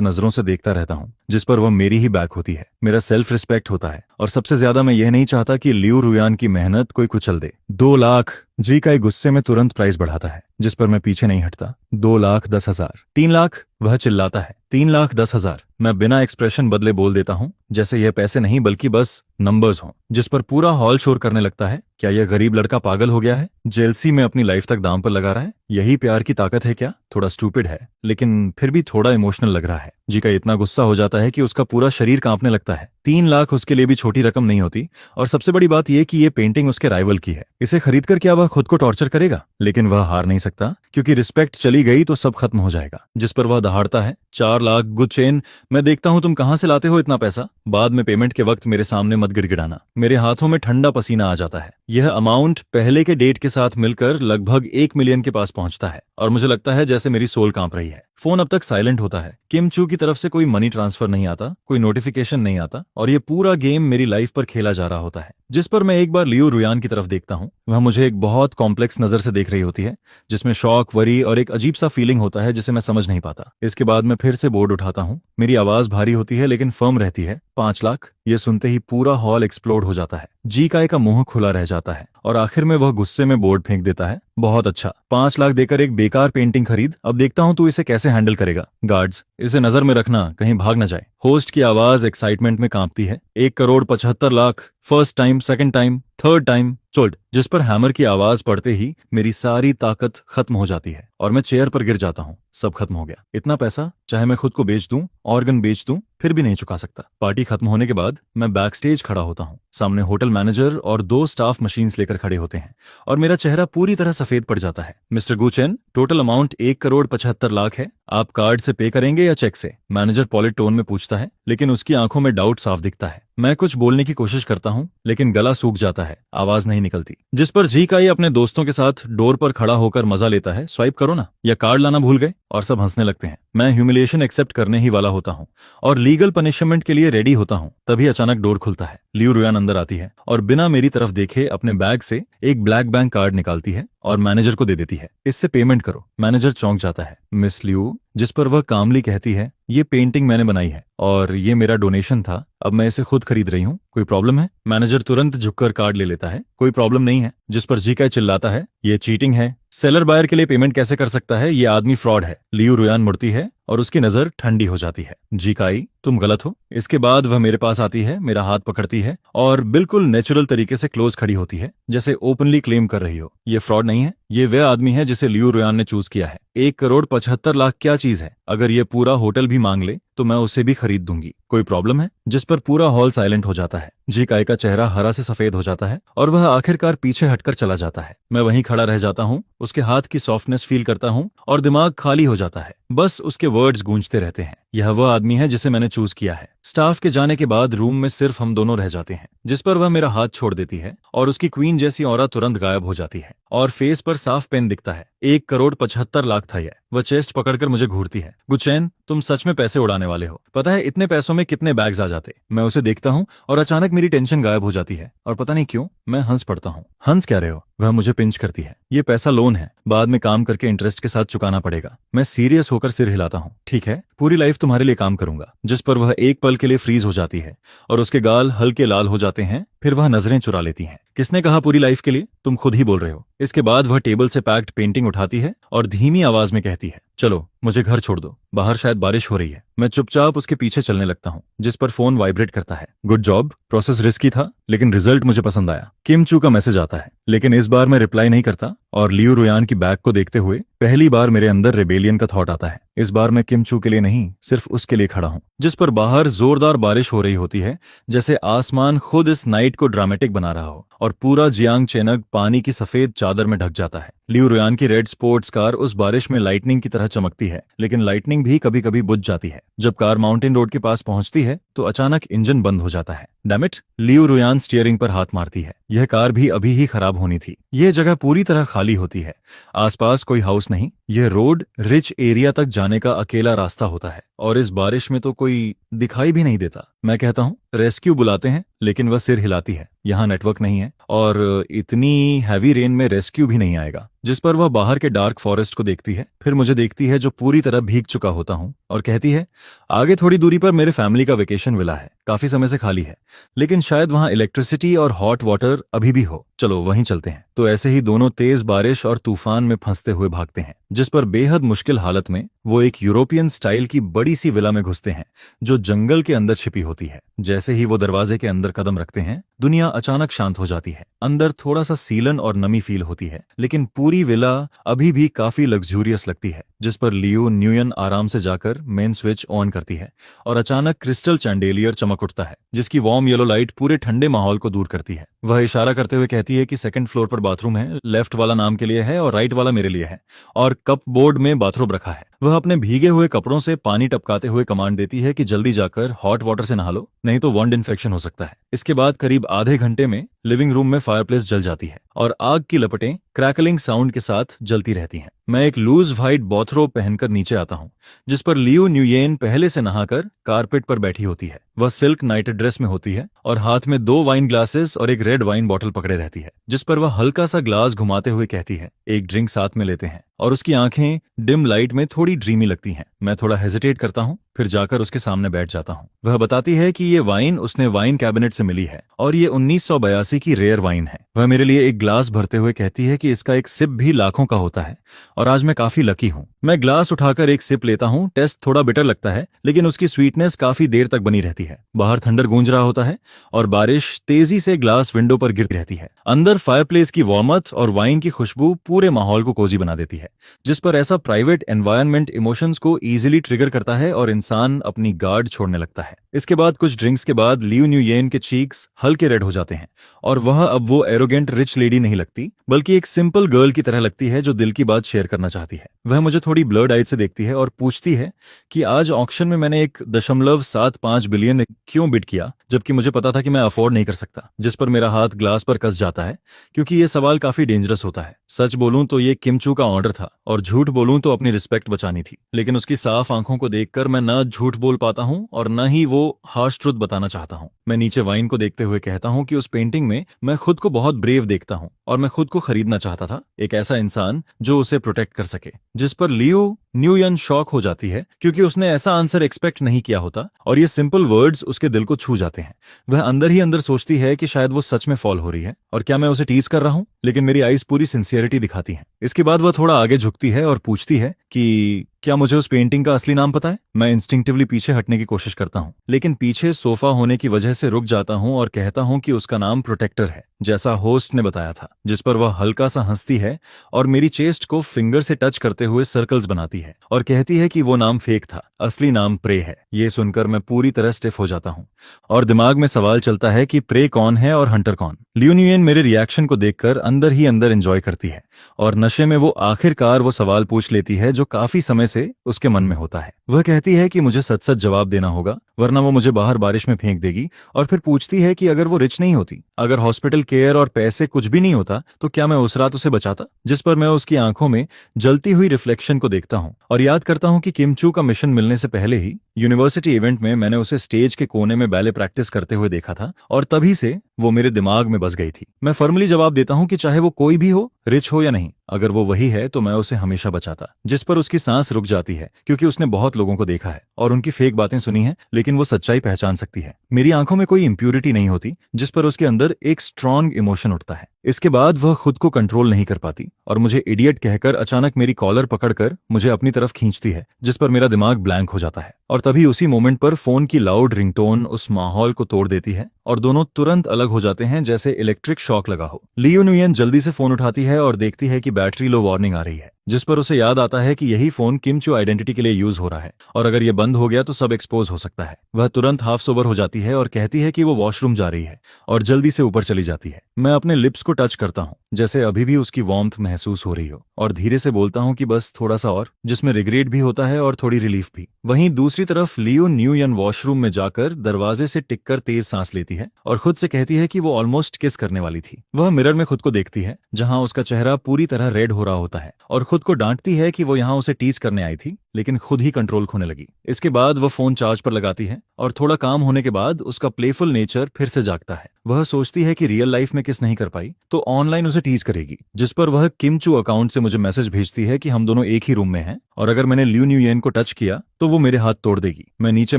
नजरों से देखता रहता हूँ, जिस पर वह मेरी ही बैक होती है। मेरा सेल्फ रिस्पेक्ट होता है, और सबसे ज्यादा मैं यह नहीं चाहता कि लियू रुयान की मेहनत कोई कुचल दे। 2 लाख, जी काई गुस्से में तुरंत प्राइस बढ़ाता है, जिस पर मैं पीछे नहीं हटता। 2,10,000, 3 लाख, वह चिल्लाता है 3,10,000। मैं बिना एक्सप्रेशन बदले बोल देता हूँ, जैसे यह पैसे नहीं बल्कि बस नंबर्स हों, जिस पर पूरा हॉल शोर करने लगता है। क्या यह गरीब लड़का पागल हो गया है? जेलसी में अपनी लाइफ तक दांव पर लगा रहा है? यही प्यार की ताकत है क्या? थोड़ा स्टूपिड है, लेकिन फिर भी थोड़ा इमोशनल लग रहा है। जी का इतना गुस्सा हो जाता है कि उसका पूरा शरीर कांपने लगता है। 3 लाख उसके लिए भी छोटी रकम नहीं होती, और सबसे बड़ी बात यह कि यह पेंटिंग उसके राइवल की है। इसे खरीदकर क्या वह खुद को टॉर्चर करेगा? लेकिन वह हार नहीं सकता, क्योंकि रिस्पेक्ट चली गई तो सब खत्म हो जाएगा। जिस पर वह दहाड़ता है 4 लाख, गुड चेन। मैं देखता हूं तुम कहां से लाते हो इतना पैसा। बाद में पेमेंट के वक्त मेरे सामने मत गिड़गिड़ाना। मेरे हाथों में ठंडा पसीना आ जाता है। यह अमाउंट पहले के डेट के साथ मिलकर लगभग 1 मिलियन के पास पहुंचता है, और मुझे लगता है जैसे मेरी सोल कांप रही है। फोन अब तक साइलेंट होता है। किम चू की तरफ से कोई मनी ट्रांसफर नहीं आता, कोई नोटिफिकेशन नहीं आता, और ये पूरा गेम मेरी लाइफ पर खेला जा रहा होता है। जिस पर मैं एक बार लियू रुयान की तरफ देखता हूँ। वह मुझे एक बहुत कॉम्प्लेक्स नजर से देख रही होती है, जिसमें शॉक, वरी और एक अजीब सा फीलिंग होता है जिसे मैं समझ नहीं पाता। इसके बाद मैं फिर से बोर्ड उठाता हूँ। मेरी आवाज भारी होती है लेकिन फर्म रहती है। 5 लाख। ये सुनते ही पूरा हॉल एक्सप्लोड हो जाता है। जी काय का मुंह खुला रह जाता है, और आखिर में वह गुस्से में बोर्ड फेंक देता है। बहुत अच्छा, 5 लाख देकर एक बेकार पेंटिंग खरीद। अब देखता हूं तू इसे कैसे हैंडल करेगा। गार्ड्स, इसे नजर में रखना, कहीं भाग न जाए। होस्ट की आवाज एक्साइटमेंट में कांपती है। 1,75,00,000, first time, second time, third time, sold. जिस पर हैमर की आवाज पड़ते ही मेरी सारी ताकत खत्म हो जाती है और मैं चेयर पर गिर जाता हूँ। सब खत्म हो गया। इतना पैसा चाहे मैं खुद को बेच दूं, ऑर्गन बेच दूं, फिर भी नहीं चुका सकता। पार्टी खत्म होने के बाद मैं बैक स्टेज खड़ा होता हूँ। सामने होटल मैनेजर और 2 स्टाफ मशीन्स लेकर खड़े होते हैं, और मेरा चेहरा पूरी तरह सफेद पड़ जाता है। मिस्टर गुचेन, टोटल अमाउंट 1,75,00,000 है। आप कार्ड से पे करेंगे या चेक से? मैनेजर पॉलिट टोन में पूछता है, लेकिन उसकी आंखों में डाउट साफ दिखता है। मैं कुछ बोलने की कोशिश करता हूँ, लेकिन गला सूख जाता है, आवाज नहीं निकलती। जिस पर जी काई अपने दोस्तों के साथ डोर पर खड़ा होकर मजा लेता है। स्वाइप करो ना, या कार्ड लाना भूल गए? और सब हंसने लगते हैं। मैं ह्यूमिलिएशन एक्सेप्ट करने ही वाला होता हूँ और लीगल पनिशमेंट के लिए रेडी होता हूँ, तभी अचानक डोर खुलता है। लियू रुयान अंदर आती है और बिना मेरी तरफ देखे अपने बैग से एक ब्लैक बैंक कार्ड निकालती है और मैनेजर को दे देती है। इससे पेमेंट करो। मैनेजर चौंक जाता है। मिस लियू, जिस पर वह कामली कहती है, ये पेंटिंग मैंने बनाई है और ये मेरा डोनेशन था, अब मैं इसे खुद खरीद रही हूँ, कोई प्रॉब्लम है? मैनेजर तुरंत झुककर कार्ड ले लेता है। कोई प्रॉब्लम नहीं है। जिस पर जीका चिल्लाता है, ये चीटिंग है, सेलर बायर के लिए पेमेंट कैसे कर सकता है, ये आदमी फ्रॉड है। लियू रुयान मुड़ती है और उसकी नजर ठंडी हो जाती है। जीकाई, तुम गलत हो। इसके बाद वह मेरे पास आती है, मेरा हाथ पकड़ती है और बिल्कुल नेचुरल तरीके से क्लोज खड़ी होती है, जैसे ओपनली क्लेम कर रही हो। ये फ्रॉड नहीं है, ये वह आदमी है जिसे लियू रुयान ने चूज किया है। 1,75,00,000 क्या चीज है? अगर ये पूरा होटल भी मांग ले तो मैं उसे भी खरीद दूंगी। कोई प्रॉब्लम है? जिस पर पूरा हॉल साइलेंट हो जाता है। जीकाई का चेहरा हरा से सफेद हो जाता है और वह आखिरकार पीछे हटकर चला जाता है। मैं वहीं खड़ा रह जाता हूँ, उसके हाथ की सॉफ्टनेस फील करता हूँ और दिमाग खाली हो जाता है। बस उसके वर्ड्स गूंजते रहते हैं। यह वह आदमी है जिसे मैंने चूज किया है। स्टाफ के जाने के बाद रूम में सिर्फ हम दोनों रह जाते हैं, जिस पर वह मेरा हाथ छोड़ देती है और उसकी क्वीन जैसी ऑरा तुरंत गायब हो जाती है और फेस पर साफ पेन दिखता है। 1,75,00,000 था यह। वह चेस्ट पकड़कर मुझे घूरती है। गुचैन, तुम सच में पैसे उड़ाने वाले हो। पता है इतने पैसों में कितने बैग्स आ जाते? मैं उसे देखता हूँ और अचानक मेरी टेंशन गायब हो जाती है और पता नहीं क्यों मैं हंस पड़ता हूँ। हंस क्या रहे हो? वह मुझे पिंच करती है। ये पैसा लोन है, बाद में काम करके इंटरेस्ट के साथ चुकाना पड़ेगा। मैं सीरियस होकर सिर हिलाता हूँ। ठीक है, पूरी लाइफ तुम्हारे लिए काम करूंगा। जिस पर वह एक पल के लिए फ्रीज हो जाती है और उसके गाल हल्के लाल हो जाते हैं। फिर वह नजरें चुरा लेती हैं। किसने कहा पूरी लाइफ के लिए? तुम खुद ही बोल रहे हो। इसके बाद वह टेबल से पैक्ड पेंटिंग उठाती है और धीमी आवाज में कहती है, चलो मुझे घर छोड़ दो, बाहर शायद बारिश हो रही है। मैं चुपचाप उसके पीछे चलने लगता हूँ, जिस पर फोन वाइब्रेट करता है। गुड जॉब, प्रोसेस रिस्की था लेकिन रिजल्ट मुझे पसंद आया। किम चू का मैसेज आता है, लेकिन इस बार मैं रिप्लाई नहीं करता और लियू रुयान की बैग को देखते हुए पहली बार मेरे अंदर रेबेलियन का थॉट आता है। इस बार मैं किम चू के लिए नहीं, सिर्फ उसके लिए खड़ा हूँ। जिस पर बाहर जोरदार बारिश हो रही होती है, जैसे आसमान खुद इस नाइट को ड्रामेटिक बना रहा हो और पूरा जियांग चेनग पानी की सफेद चादर में ढक जाता है। लियू रुयान की रेड स्पोर्ट्स कार उस बारिश में लाइटनिंग की तरह चमकती है, लेकिन लाइटनिंग भी कभी कभी बुझ जाती है। जब कार माउंटेन रोड के पास पहुंचती है तो अचानक इंजन बंद हो जाता है। डैमिट, लियू रुयान स्टीयरिंग पर हाथ मारती है। यह कार भी अभी ही खराब होनी थी। यह जगह पूरी तरह खाली होती है, आसपास कोई हाउस नहीं। यह रोड रिच एरिया तक जाने का अकेला रास्ता होता है और इस बारिश में तो कोई दिखाई भी नहीं देता। मैं कहता हूँ रेस्क्यू बुलाते हैं, लेकिन वह सिर हिलाती है। यहाँ नेटवर्क नहीं है और इतनी हैवी रेन में रेस्क्यू भी नहीं आएगा। जिस पर वह बाहर के डार्क फॉरेस्ट को देखती है, फिर मुझे देखती है जो पूरी तरह भीग चुका होता हूँ और कहती है, आगे थोड़ी दूरी पर मेरे फैमिली का वेकेशन विला है, काफी समय से खाली है, लेकिन शायद वहाँ इलेक्ट्रिसिटी और हॉट वाटर अभी भी हो, चलो वहीं चलते हैं। तो ऐसे ही दोनों तेज बारिश और तूफान में फंसते हुए भागते हैं, जिस पर बेहद मुश्किल हालत में वो एक यूरोपियन स्टाइल की बड़ी सी विला में घुसते हैं जो जंगल के अंदर छिपी होती है। जैसे ही वो दरवाजे के अंदर कदम रखते हैं, दुनिया अचानक शांत हो जाती है। अंदर थोड़ा सा सीलन और नमी फील होती है, लेकिन पूरी विला अभी भी काफी लग्जूरियस लगती है। जिस पर लियो न्यूयन आराम से जाकर मेन स्विच ऑन करती है और अचानक क्रिस्टल चैंडेलियर चमक उठता है, जिसकी वार्म येलो लाइट पूरे ठंडे माहौल को दूर करती है। वह इशारा करते हुए कहती है कि सेकंड फ्लोर पर बाथरूम है, लेफ्ट वाला नाम के लिए है और राइट वाला मेरे लिए है, और कप बोर्ड में बाथरूम रखा है। वह अपने भीगे हुए कपड़ों से पानी टपकाते हुए कमांड देती है कि जल्दी जाकर हॉट वाटर से नहा लो, नहीं तो वॉन्ड इन्फेक्शन हो सकता है। इसके बाद करीब आधे घंटे में लिविंग रूम में फायरप्लेस जल जाती है और आग की लपटें क्रैकलिंग साउंड के साथ जलती रहती हैं। मैं एक लूज व्हाइट बॉथरोब पहनकर नीचे आता हूँ, जिस पर लियो न्यूयेन पहले से नहाकर कारपेट पर बैठी होती है। वह सिल्क नाइट ड्रेस में होती है और हाथ में 2 वाइन ग्लासेस और एक रेड वाइन बॉटल पकड़े रहती है, जिस पर वह हल्का सा ग्लास घुमाते हुए कहती है, एक ड्रिंक साथ में लेते हैं। और उसकी आंखें डिम लाइट में थोड़ी ड्रीमी लगती हैं। मैं थोड़ा हेजिटेट करता हूँ, फिर जाकर उसके सामने बैठ जाता हूँ। वह बताती है कि ये वाइन उसने वाइन कैबिनेट से मिली है और ये 1982 की रेयर वाइन है। वह मेरे लिए एक ग्लास भरते हुए कहती है कि इसका एक सिप भी लाखों का होता है और आज मैं काफी लकी हूँ। मैं ग्लास उठाकर एक सिप लेता हूँ। टेस्ट थोड़ा बिटर लगता है, लेकिन उसकी स्वीटनेस काफी देर तक बनी रहती है। बाहर थंडर गूंज रहा होता है और बारिश तेजी से ग्लास विंडो पर गिरती रहती है। अंदर फायरप्लेस की वार्मथ और वाइन की खुशबू पूरे माहौल को कोजी बना देती है, जिस पर ऐसा प्राइवेट एनवायरनमेंट इमोशंस को इजीली ट्रिगर करता है और इंसान अपनी गार्ड छोड़ने लगता है। इसके बाद कुछ ड्रिंक्स के बाद लियू न्यूयेन के चीक्स हल्के रेड हो जाते हैं और वह अब वो एरोगेंट रिच लेडी नहीं लगती, बल्कि एक सिंपल गर्ल की तरह लगती है जो दिल की बात शेयर करना चाहती है। वह मुझे थोड़ी ब्लर्ड आई से देखती है और पूछती है कि आज ऑक्शन में मैंने 1.75 बिलियन क्यों बिड किया, जबकि मुझे पता था कि मैं अफोर्ड नहीं कर सकता। जिस पर मेरा हाथ ग्लास पर कस जाता है, क्योंकि ये सवाल काफी डेंजरस होता है। सच बोलूं तो ये किम चू का ऑर्डर था और झूठ बोलूं तो अपनी रिस्पेक्ट बचानी थी, लेकिन उसकी साफ आंखों को देखकर मैं न झूठ बोल पाता हूं और न ही वो हार्श ट्रुथ बताना चाहता हूं। मैं नीचे वाइन को देखते हुए कहता हूं कि उस पेंटिंग में मैं खुद को बहुत ब्रेव देखता हूं और मैं खुद को खरीदना चाहता था, एक ऐसा इंसान जो उसे प्रोटेक्ट कर सके। जिस पर लियो न्यूयन शॉक हो जाती है, क्योंकि उसने ऐसा आंसर एक्सपेक्ट नहीं किया होता और ये सिंपल वर्ड्स उसके दिल को छू जाते हैं। वह अंदर ही अंदर सोचती है कि शायद वो सच में फॉल हो रही है और क्या मैं उसे टीज कर रहा हूं, लेकिन मेरी आईज पूरी सिंसियरिटी दिखाती हैं। इसके बाद वह थोड़ा आगे झुकती है और पूछती है कि क्या मुझे उस पेंटिंग का असली नाम पता है। मैं इंस्टिंक्टिवली पीछे हटने की कोशिश करता हूं, लेकिन पीछे सोफा होने की वजह से रुक जाता हूं और कहता हूं कि उसका नाम प्रोटेक्टर है, जैसा होस्ट ने बताया था। जिस पर वह हल्का सा हंसती है और मेरी चेस्ट को फिंगर से टच करते हुए सर्कल्स बनाती है और कहती है कि वो नाम फेक था, असली नाम प्रे है। ये सुनकर मैं पूरी तरह स्टिफ हो जाता हूं और दिमाग में सवाल चलता है कि प्रे कौन है और हंटर कौन। लियू न्यूयेन मेरे रिएक्शन को देखकर अंदर ही अंदर एंजॉय करती है और नशे में वो आखिरकार वो सवाल पूछ लेती है जो काफी समय से उसके मन में होता है। वह कहती है कि मुझे सच सच जवाब देना होगा, वरना वो मुझे बाहर बारिश में फेंक देगी, और फिर पूछती है कि अगर वो रिच नहीं होती, अगर हॉस्पिटल केयर और पैसे कुछ भी नहीं होता, तो क्या मैं उस रात उसे बचाता। जिस पर मैं उसकी आंखों में जलती हुई रिफ्लेक्शन को देखता हूं और याद करता हूं कि किम चू का मिशन मिलने से पहले ही यूनिवर्सिटी इवेंट में मैंने उसे स्टेज के कोने में बैले प्रैक्टिस करते हुए देखा था और तभी से वो मेरे दिमाग में बस गई थी। मैं फॉर्मली जवाब देता हूं कि चाहे वो कोई भी हो, रिच हो या नहीं, अगर वो वही है तो मैं उसे हमेशा बचाता। जिस पर उसकी सांस रुक जाती है, क्योंकि उसने बहुत लोगों को देखा है और उनकी फेक बातें सुनी हैं, लेकिन वो सच्चाई पहचान सकती है। मेरी आंखों में कोई इंप्यूरिटी नहीं होती, जिस पर उसके अंदर एक स्ट्रॉन्ग इमोशन उठता है। इसके बाद वह खुद को कंट्रोल नहीं कर पाती और मुझे इडियट कहकर अचानक मेरी कॉलर पकड़कर मुझे अपनी तरफ खींचती है, जिस पर मेरा दिमाग ब्लैंक हो जाता है। और तभी उसी मोमेंट पर फोन की लाउड रिंगटोन उस माहौल को तोड़ देती है और दोनों तुरंत अलग हो जाते हैं, जैसे इलेक्ट्रिक शॉक लगा हो। लियू न्यूयेन जल्दी से फोन उठाती है और देखती है कि बैटरी लो वार्निंग आ रही है, जिस पर उसे याद आता है कि यही फोन किम चू आइडेंटिटी के लिए यूज हो रहा है और अगर ये बंद हो गया तो सब एक्सपोज हो सकता है। वह तुरंत हाफ सोबर हो जाती है और कहती है कि वो वॉशरूम जा रही है और जल्दी से ऊपर चली जाती है। मैं अपने लिप्स को टच करता हूँ, जैसे अभी भी उसकी वार्मथ महसूस हो रही हो, और धीरे से बोलता हूँ कि बस थोड़ा सा और, जिसमें रिग्रेट भी होता है और थोड़ी रिलीफ भी। वहीं दूसरी तरफ लियो न्यूयन वॉशरूम में जाकर दरवाजे से टिककर तेज सांस लेती है और खुद से कहती है कि वो ऑलमोस्ट किस करने वाली थी। वह मिरर में खुद को देखती है, जहां उसका चेहरा पूरी तरह रेड हो रहा होता है, और खुद को डांटती है कि वो यहां उसे टीज करने आई थी, लेकिन खुद ही कंट्रोल खोने लगी। इसके बाद वह फोन चार्ज पर लगाती है और थोड़ा काम होने के बाद उसका प्लेफुल नेचर फिर से जागता है। वह सोचती है कि रियल लाइफ में किस नहीं कर पाई तो ऑनलाइन उसे टीज करेगी। जिस पर वह किम चू अकाउंट से मुझे मैसेज भेजती है कि हम दोनों एक ही रूम में हैं और अगर मैंने लियू न्यूयेन को टच किया तो वो मेरे हाथ तोड़ देगी। मैं नीचे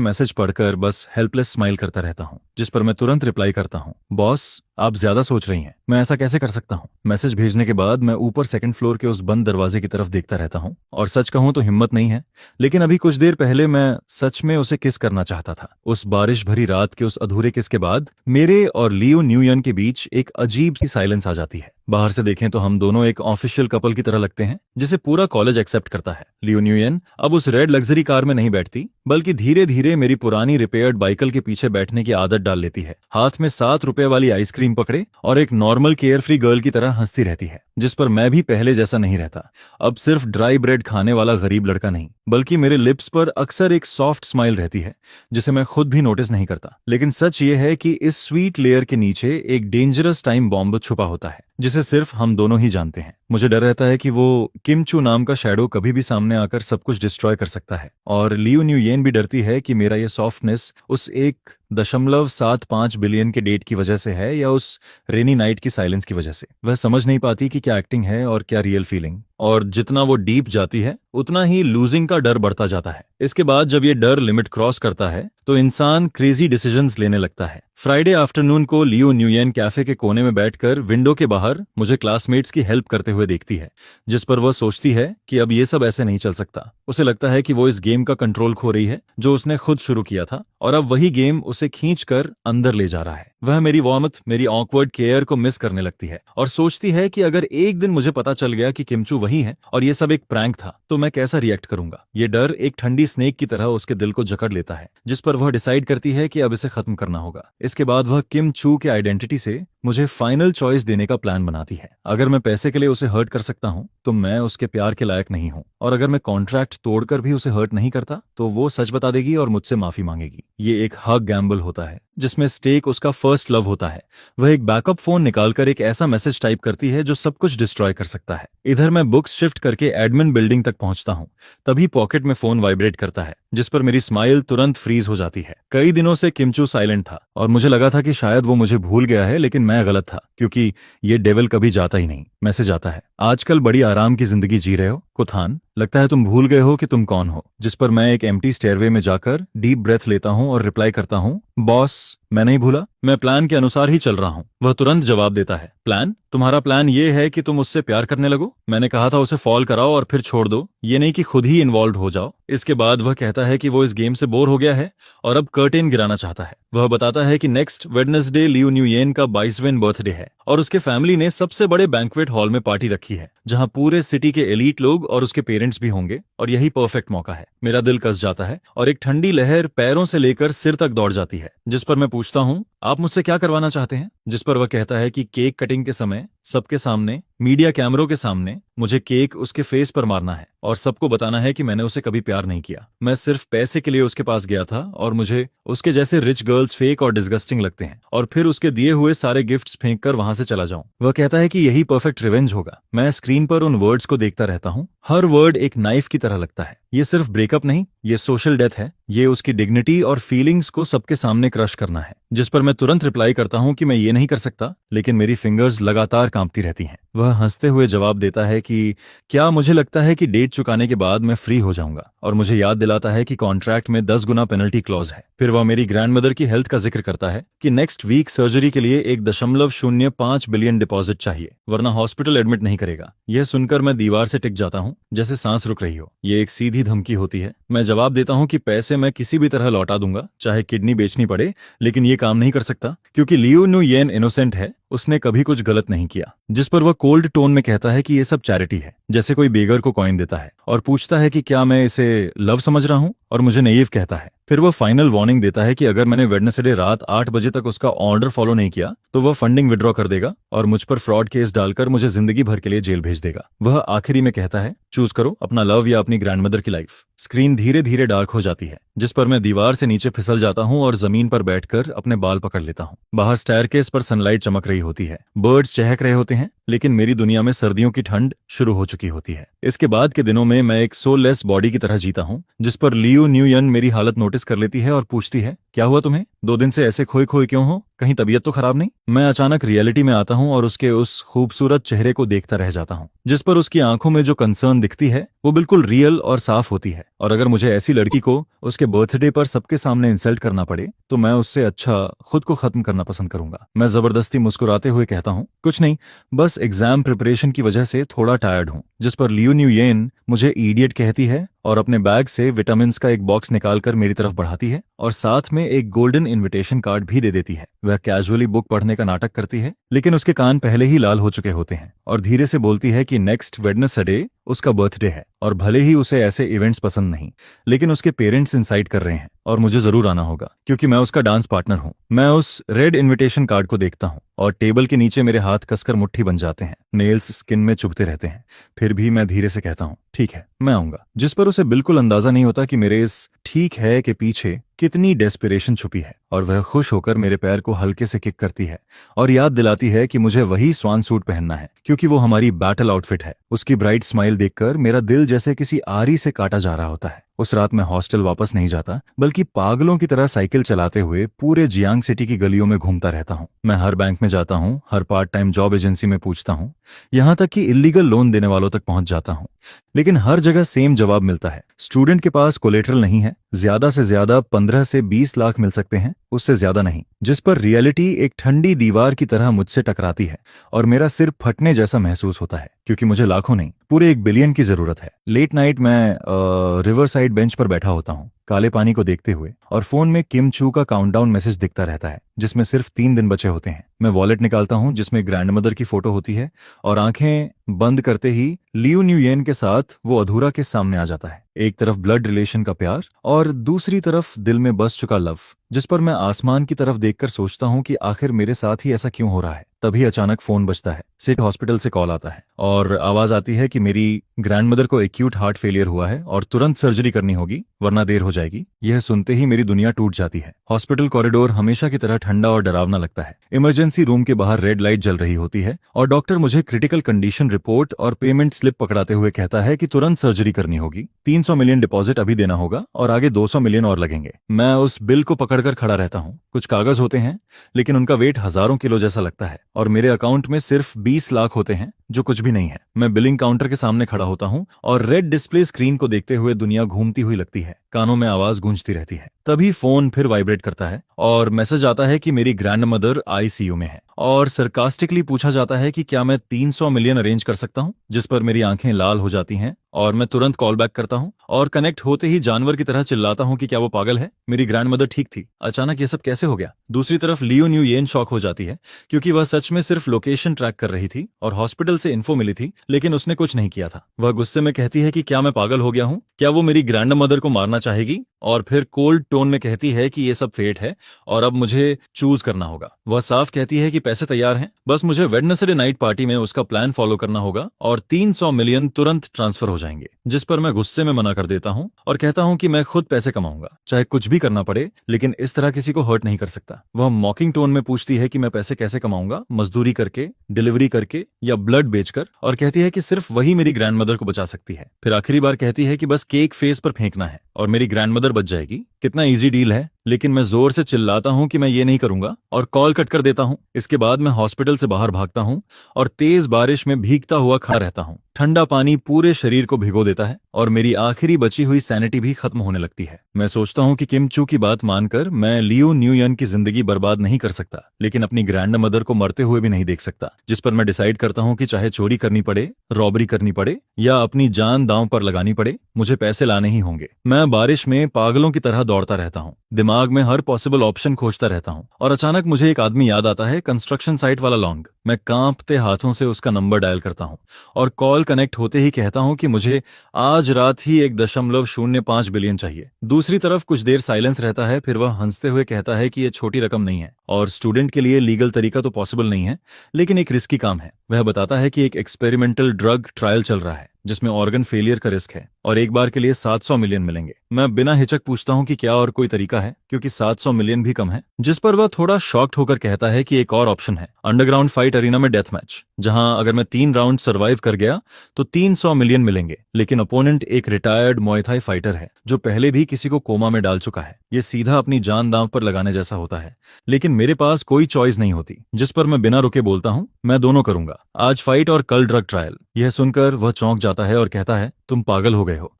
मैसेज पढ़कर बस हेल्पलेस स्माइल करता रहता हूँ, जिस पर मैं तुरंत रिप्लाई करता हूँ, बॉस आप ज्यादा सोच रही हैं, मैं ऐसा कैसे कर सकता हूँ। मैसेज भेजने के बाद मैं ऊपर सेकंड फ्लोर के उस बंद दरवाजे की तरफ देखता रहता हूँ और सच कहूं तो हिम्मत नहीं है, लेकिन अभी कुछ देर पहले मैं सच में उसे किस करना चाहता था। उस बारिश भरी रात के उस अधूरे किस के बाद मेरे और लियो न्यूयन के बीच एक अजीब सी साइलेंस आ जाती है। बाहर से देखें तो हम दोनों एक ऑफिशियल कपल की तरह लगते हैं, जिसे पूरा कॉलेज एक्सेप्ट करता है। लियो न्यूयन अब उस रेड लग्जरी कार में नहीं बैठती, बल्कि धीरे धीरे मेरी पुरानी रिपेयर्ड बाइकल के पीछे बैठने की आदत डाल लेती है, हाथ में 7 रुपए वाली आइसक्रीम पकड़े और एक नॉर्मल केयर फ्री गर्ल की तरह हंसती रहती है। जिस पर मैं भी पहले जैसा नहीं रहता, अब सिर्फ ड्राई ब्रेड खाने वाला गरीब लड़का नहीं, बल्कि मेरे लिप्स पर अक्सर एक सॉफ्ट स्माइल रहती है, जिसे मैं खुद भी नोटिस नहीं करता। लेकिन सच ये है कि इस स्वीट लेयर के नीचे एक डेंजरस टाइम बॉम्ब छुपा होता है, जिसे सिर्फ हम दोनों ही जानते हैं। मुझे डर रहता है कि वो किम चू नाम का शैडो कभी भी सामने आकर सब कुछ डिस्ट्रॉय कर सकता है, और लियू न्यूयेन भी डरती है कि मेरा ये सॉफ्टनेस उस 1.75 बिलियन के डेट की वजह से है या उस रेनी नाइट की साइलेंस की वजह से। वह समझ नहीं पाती कि क्या एक्टिंग है और क्या रियल फीलिंग, और जितना वो डीप जाती है उतना ही लूजिंग का डर बढ़ता जाता है। इसके बाद जब ये डर लिमिट क्रॉस करता है तो इंसान क्रेजी डिसीजंस लेने लगता है। फ्राइडे आफ्टरनून को लियो न्यूयेन कैफे के कोने में बैठकर विंडो के बाहर मुझे क्लासमेट्स की हेल्प करते हुए देखती है, जिस पर वह सोचती है कि अब ये सब ऐसे नहीं चल सकता। उसे लगता है कि वो इस गेम का कंट्रोल खो रही है जो उसने खुद शुरू किया था, और अब वही गेम उसे खींचकर अंदर ले जा रहा है। वह मेरी वार्मथ, मेरी ऑकवर्ड केयर को मिस करने लगती है और सोचती है कि अगर एक दिन मुझे पता चल गया कि किमचू वही है और ये सब एक प्रैंक था तो मैं कैसा रिएक्ट करूंगा। ये डर एक ठंडी स्नेक की तरह उसके दिल को जकड़ लेता है, जिस पर वह डिसाइड करती है कि अब इसे खत्म करना होगा। इसके बाद वह किम चू के आइडेंटिटी से मुझे फाइनल चॉइस देने का प्लान बनाती है। अगर मैं पैसे के लिए उसे हर्ट कर सकता हूं तो मैं उसके प्यार के लायक नहीं हूं, और अगर मैं कॉन्ट्रैक्ट तोड़कर भी उसे हर्ट नहीं करता तो वो सच बता देगी और मुझसे माफी मांगेगी। ये एक हग गैम्बल होता है जिसमें स्टेक उसका फर्स्ट लव होता है। वह एक बैकअप फोन निकालकर एक ऐसा मैसेज टाइप करती है जो सब कुछ डिस्ट्रॉय कर सकता है। इधर मैं बुक्स शिफ्ट करके एडमिन बिल्डिंग तक पहुंचता हूं, तभी पॉकेट में फोन वाइब्रेट करता है, जिस पर मेरी स्माइल तुरंत फ्रीज हो जाती है। कई दिनों से किमचू साइलेंट था और मुझे लगा था कि शायद वो मुझे भूल गया है, लेकिन मैं गलत था क्योंकि ये डेविल कभी जाता ही नहीं। मैसेज आता है, आजकल बड़ी आराम की जिंदगी जी रहे हो कुथान, लगता है तुम भूल गए हो कि तुम कौन हो। जिस पर मैं एक एम्प्टी स्टेयरवे में जाकर डीप ब्रेथ लेता हूं और रिप्लाई करता हूं, बॉस मैं नहीं भूला, मैं प्लान के अनुसार ही चल रहा हूं। वह तुरंत जवाब देता है, प्लान? तुम्हारा प्लान ये है कि तुम उससे प्यार करने लगो? मैंने कहा था उसे फॉल कराओ और फिर छोड़ दो, ये नहीं कि खुद ही इन्वॉल्व हो जाओ। इसके बाद वह कहता है कि वो इस गेम से बोर हो गया है और अब कर्टेन गिराना चाहता है। वह बताता है कि नेक्स्ट वेडनेसडे लियो न्यूयेन का 22वें बर्थडे है और उसके फैमिली ने सबसे बड़े बैंक्वेट हॉल में पार्टी रखी है, जहां पूरे सिटी के एलीट लोग और उसके पेरेंट्स भी होंगे, और यही परफेक्ट मौका है। मेरा दिल कस जाता है और एक ठंडी लहर पैरों से लेकर सिर तक दौड़ जाती है। जिस पर मैं पूछता हूं, आप मुझसे क्या करवाना चाहते हैं? जिस पर वह कहता है कि केक कटिंग के समय सबके सामने, मीडिया कैमरों के सामने मुझे केक उसके फेस पर मारना है और सबको बताना है कि मैंने उसे कभी प्यार नहीं किया। मैं सिर्फ पैसे के लिए उसके पास गया था और मुझे उसके जैसे रिच गर्ल्स फेक और डिस्गस्टिंग लगते हैं, और फिर उसके दिए हुए सारे गिफ्ट्स फेंक कर वहां से चला जाऊं। वह कहता है कि यही परफेक्ट रिवेंज होगा। मैं स्क्रीन पर उन वर्ड्स को देखता रहता हूं, हर वर्ड एक नाइफ की तरह लगता है। ये सिर्फ ब्रेकअप नहीं, ये सोशल डेथ है, ये उसकी डिग्निटी और फीलिंग्स को सबके सामने क्रश करना है। जिस पर मैं तुरंत रिप्लाई करता हूं कि मैं ये नहीं कर सकता, लेकिन मेरी फिंगर्स लगातार कांपती रहती हैं। वह हंसते हुए जवाब देता है कि क्या मुझे लगता है कि डेट चुकाने के बाद मैं फ्री हो जाऊंगा, और मुझे याद दिलाता है कि कॉन्ट्रैक्ट में 10 गुना पेनल्टी क्लॉज है। फिर वह मेरी ग्रैंडमदर की हेल्थ का जिक्र करता है कि नेक्स्ट वीक सर्जरी के लिए 1.05 बिलियन डिपॉजिट चाहिए, वरना हॉस्पिटल एडमिट नहीं करेगा। यह सुनकर मैं दीवार से टिक जाता हूं, जैसे सांस रुक रही हो। ये एक सीधी धमकी होती है। मैं जवाब देता हूं कि पैसे मैं किसी भी तरह लौटा दूंगा, चाहे किडनी बेचनी पड़े, लेकिन ये काम नहीं कर सकता क्योंकि लियो न्यूयेन इनोसेंट है, उसने कभी कुछ गलत नहीं किया। जिस पर वह कोल्ड टोन में कहता है कि ये सब चैरिटी है, जैसे कोई बेगर को कॉइन देता है, और पूछता है कि क्या मैं इसे लव समझ रहा हूं, और मुझे नेइव कहता है। फिर वह फाइनल वार्निंग देता है कि अगर मैंने वेडनेसडे रात 8 बजे तक उसका ऑर्डर फॉलो नहीं किया तो वह फंडिंग विड्रॉ कर देगा और मुझ पर फ्रॉड केस डालकर मुझे जिंदगी भर के लिए जेल भेज देगा। वह आखिरी में कहता है, चूज करो अपना लव या अपनी ग्रैंडमदर की लाइफ। स्क्रीन धीरे धीरे डार्क हो जाती है, जिस पर मैं दीवार से नीचे फिसल जाता हूं और जमीन पर बैठकर अपने बाल पकड़ लेता हूं। बाहर स्टेयरकेस पर सनलाइट चमक रही होती है, बर्ड्स चहक रहे होते हैं, लेकिन मेरी दुनिया में सर्दियों की ठंड शुरू हो चुकी होती है। इसके बाद के दिनों में मैं एक सोललेस बॉडी की तरह जीता हूं, जिस पर लियो न्यूयन मेरी हालत नोटिस कर लेती है और पूछती है, क्या हुआ तुम्हें? 2 दिन से ऐसे खोए खोए क्यों हो? कहीं तबीयत तो खराब नहीं? मैं अचानक रियलिटी में आता हूं और उसके उस खूबसूरत चेहरे को देखता रह जाता हूं, जिस पर उसकी आंखों में जो कंसर्न दिखती है वो बिल्कुल रियल और साफ होती है। और अगर मुझे ऐसी लड़की को उसके बर्थडे पर सबके सामने इंसल्ट करना पड़े तो मैं उससे अच्छा खुद को खत्म करना पसंद करूंगा। मैं जबरदस्ती मुस्कुराते हुए कहता हूं, कुछ नहीं, बस एग्जाम प्रिपरेशन की वजह से थोड़ा टायर्ड हूं। जिस पर लियो न्यूयेन मुझे इडियट कहती है और अपने बैग से विटामिन का एक बॉक्स निकालकर मेरी तरफ बढ़ाती है और साथ में एक गोल्डन इनविटेशन कार्ड भी दे देती है। वह कैजुअली बुक पढ़ने का नाटक करती है, लेकिन उसके कान पहले ही लाल हो चुके होते हैं, और धीरे से बोलती है कि नेक्स्ट वेडनेसडे उसका बर्थडे है और भले ही उसे ऐसे इवेंट्स पसंद नहीं, लेकिन उसके पेरेंट्स इंसाइट कर रहे हैं और मुझे जरूर आना होगा क्योंकि मैं उसका डांस पार्टनर हूँ। मैं उस रेड इनविटेशन कार्ड को देखता हूँ और टेबल के नीचे मेरे हाथ कसकर मुट्ठी बन जाते हैं, नेल्स स्किन में चुभते रहते हैं। फिर भी मैं धीरे से कहता हूँ, ठीक है, मैं आऊंगा। जिस पर उसे बिल्कुल अंदाजा नहीं होता कि मेरे इस ठीक है के पीछे कितनी डेस्पिरेशन छुपी है, और वह खुश होकर मेरे पैर को हल्के से किक करती है और याद दिलाती है कि मुझे वही स्वान सूट पहनना है क्योंकि वो हमारी बैटल आउटफिट है। उसकी ब्राइट स्माइल देखकर मेरा दिल जैसे किसी आरी से काटा जा रहा होता है। उस रात मैं हॉस्टल वापस नहीं जाता, बल्कि पागलों की तरह साइकिल चलाते हुए पूरे जियांग सिटी की गलियों में घूमता रहता हूँ। मैं हर बैंक में जाता हूँ, हर पार्ट टाइम जॉब एजेंसी में पूछता हूँ, यहाँ तक कि इलीगल लोन देने वालों तक पहुंच जाता हूँ, लेकिन हर जगह सेम जवाब मिलता है, स्टूडेंट के पास कोलेटरल नहीं है, ज्यादा से ज्यादा 15 से 20 लाख मिल सकते हैं, उससे ज्यादा नहीं। जिस पर रियलिटी एक ठंडी दीवार की तरह मुझसे टकराती है और मेरा सिर फटने जैसा महसूस होता है क्योंकि मुझे लाखों नहीं, पूरे 1 बिलियन की जरूरत है। लेट नाइट मैं रिवर साइड बेंच पर बैठा होता हूँ, काले पानी को देखते हुए, और फोन में किम चू का काउंटडाउन मैसेज दिखता रहता है जिसमें सिर्फ 3 दिन बचे होते हैं। मैं वॉलेट निकालता हूं जिसमें ग्रैंडमदर की फोटो होती है, और आंखें बंद करते ही लियू न्यूयेन के साथ वो अधूरा के सामने आ जाता है। एक तरफ ब्लड रिलेशन का प्यार और दूसरी तरफ दिल में बस चुका लव, जिस पर मैं आसमान की तरफ देखकर सोचता हूं कि आखिर मेरे साथ ही ऐसा क्यों हो रहा है। तभी अचानक फोन बजता है। सिटी हॉस्पिटल से कॉल आता है और आवाज आती है कि मेरी ग्रैंडमदर को एक्यूट हार्ट फेलियर हुआ है और तुरंत सर्जरी करनी होगी वरना देर हो जाएगी। यह सुनते ही मेरी दुनिया टूट जाती है। हॉस्पिटल कॉरिडोर हमेशा की तरह ठंडा और डरावना लगता है। इमरजेंसी रूम के बाहर रेड लाइट जल रही होती है और डॉक्टर मुझे क्रिटिकल कंडीशन रिपोर्ट और पेमेंट स्लिप पकड़ाते हुए कहता है कि तुरंत सर्जरी करनी होगी, 300 मिलियन डिपॉजिट अभी देना होगा और आगे 200 मिलियन और लगेंगे। मैं उस बिल को पकड़कर खड़ा रहता हूँ। कुछ कागज होते हैं लेकिन उनका वेट हजारों किलो जैसा लगता है और मेरे अकाउंट में सिर्फ 20 लाख होते हैं जो कुछ भी नहीं है। मैं बिलिंग काउंटर के सामने खड़ा होता हूँ और रेड डिस्प्ले स्क्रीन को देखते हुए दुनिया घूमती हुई लगती है। कानों में आवाज गूंजती रहती है। तभी फोन फिर वाइब्रेट करता है और मैसेज आता है कि मेरी ग्रैंडमदर आईसीयू में है और सरकास्टिकली पूछा जाता है कि क्या मैं 300 मिलियन अरेंज कर सकता हूं, जिस पर मेरी आंखें लाल हो जाती हैं और मैं तुरंत कॉल बैक करता हूं और कनेक्ट होते ही जानवर की तरह चिल्लाता हूं कि क्या वो पागल है, मेरी ग्रैंडमदर ठीक थी, अचानक ये सब कैसे हो गया। दूसरी तरफ लियो न्यूयेन शॉक हो जाती है क्योंकि वह सच में सिर्फ लोकेशन ट्रैक कर रही थी और हॉस्पिटल से इन्फो मिली थी लेकिन उसने कुछ नहीं किया था। वह गुस्से में कहती है कि क्या मैं पागल हो गया हूं, क्या वो मेरी ग्रैंडमदर को मारना चाहेगी, और फिर कोल्ड टोन में कहती है कि ये सब फेट है और अब मुझे चूज करना होगा। वह साफ कहती है कि पैसे तैयार हैं, बस मुझे वेडनेसडे नाइट पार्टी में उसका प्लान फॉलो करना होगा और 300 मिलियन तुरंत ट्रांसफर हो जाएंगे, जिस पर मैं गुस्से में मना कर देता हूं और कहता हूं कि मैं खुद पैसे कमाऊंगा, चाहे कुछ भी करना पड़े, लेकिन इस तरह किसी को हर्ट नहीं कर सकता। वह मॉकिंग टोन में पूछती है कि मैं पैसे कैसे कमाऊंगा, मजदूरी करके, डिलीवरी करके या ब्लड बेचकर, और कहती है कि सिर्फ वही मेरी ग्रैंडमदर को बचा सकती है। फिर आखिरी बार कहती है कि बस केक फेस पर फेंकना है और मेरी ग्रैंडमदर बच जाएगी। कितना इजी डील है, लेकिन मैं जोर से चिल्लाता हूं कि मैं ये नहीं करूंगा और कॉल कट कर देता हूं। इसके बाद मैं हॉस्पिटल से बाहर भागता हूं और तेज बारिश में भीगता हुआ खड़ा रहता हूं। ठंडा पानी पूरे शरीर को भिगो देता है और मेरी आखिरी बची हुई सैनिटी भी खत्म होने लगती है। मैं सोचता हूं कि किम चू की बात मानकर मैं लियो न्यूयन की जिंदगी बर्बाद नहीं कर सकता, लेकिन अपनी ग्रैंडमदर को मरते हुए भी नहीं देख सकता, जिस पर मैं डिसाइड करता हूं कि चाहे चोरी करनी पड़े, रॉबरी करनी पड़े या अपनी जान दांव पर लगानी पड़े, मुझे पैसे लाने ही होंगे। मैं बारिश में पागलों की तरह दौड़ता रहता हूं, दिमाग में हर पॉसिबल ऑप्शन खोजता रहता हूं और अचानक मुझे एक आदमी याद आता है, कंस्ट्रक्शन साइट वाला लॉन्ग। मैं कांपते हाथों से उसका नंबर डायल करता हूं और कॉल कनेक्ट होते ही कहता हूं कि मुझे आज रात ही 1.05 बिलियन चाहिए। दूसरी तरफ कुछ देर साइलेंस रहता है, फिर वह हंसते हुए कहता है कि यह छोटी रकम नहीं है और स्टूडेंट के लिए लीगल तरीका तो पॉसिबल नहीं है, लेकिन एक रिस्की काम है। वह बताता है कि एक एक्सपेरिमेंटल ड्रग ट्रायल चल रहा है जिसमें ऑर्गन फेलियर का रिस्क है और एक बार के लिए 700 मिलियन मिलेंगे। मैं बिना हिचक पूछता हूं कि क्या और कोई तरीका है, क्योंकि 700 मिलियन भी कम है, जिस पर वह थोड़ा शॉक्ड होकर कहता है कि एक और ऑप्शन है, अंडरग्राउंड फाइट अरीना में डेथ मैच, जहां अगर मैं 3 राउंड सर्वाइव कर गया तो 300 मिलियन मिलेंगे, लेकिन ओपोनेंट एक रिटायर्ड मुay थाई फाइटर है जो पहले भी किसी को कोमा में डाल चुका है। ये सीधा अपनी जान दांव पर लगाने जैसा होता है, लेकिन मेरे पास कोई चॉइस नहीं होती, जिस पर मैं बिना रुके बोलता हूं मैं दोनों करूंगा, आज फाइट और कल ड्रग ट्रायल। यह सुनकर वह चौंक जाता है और कहता है, तुम पागल हो गए हो,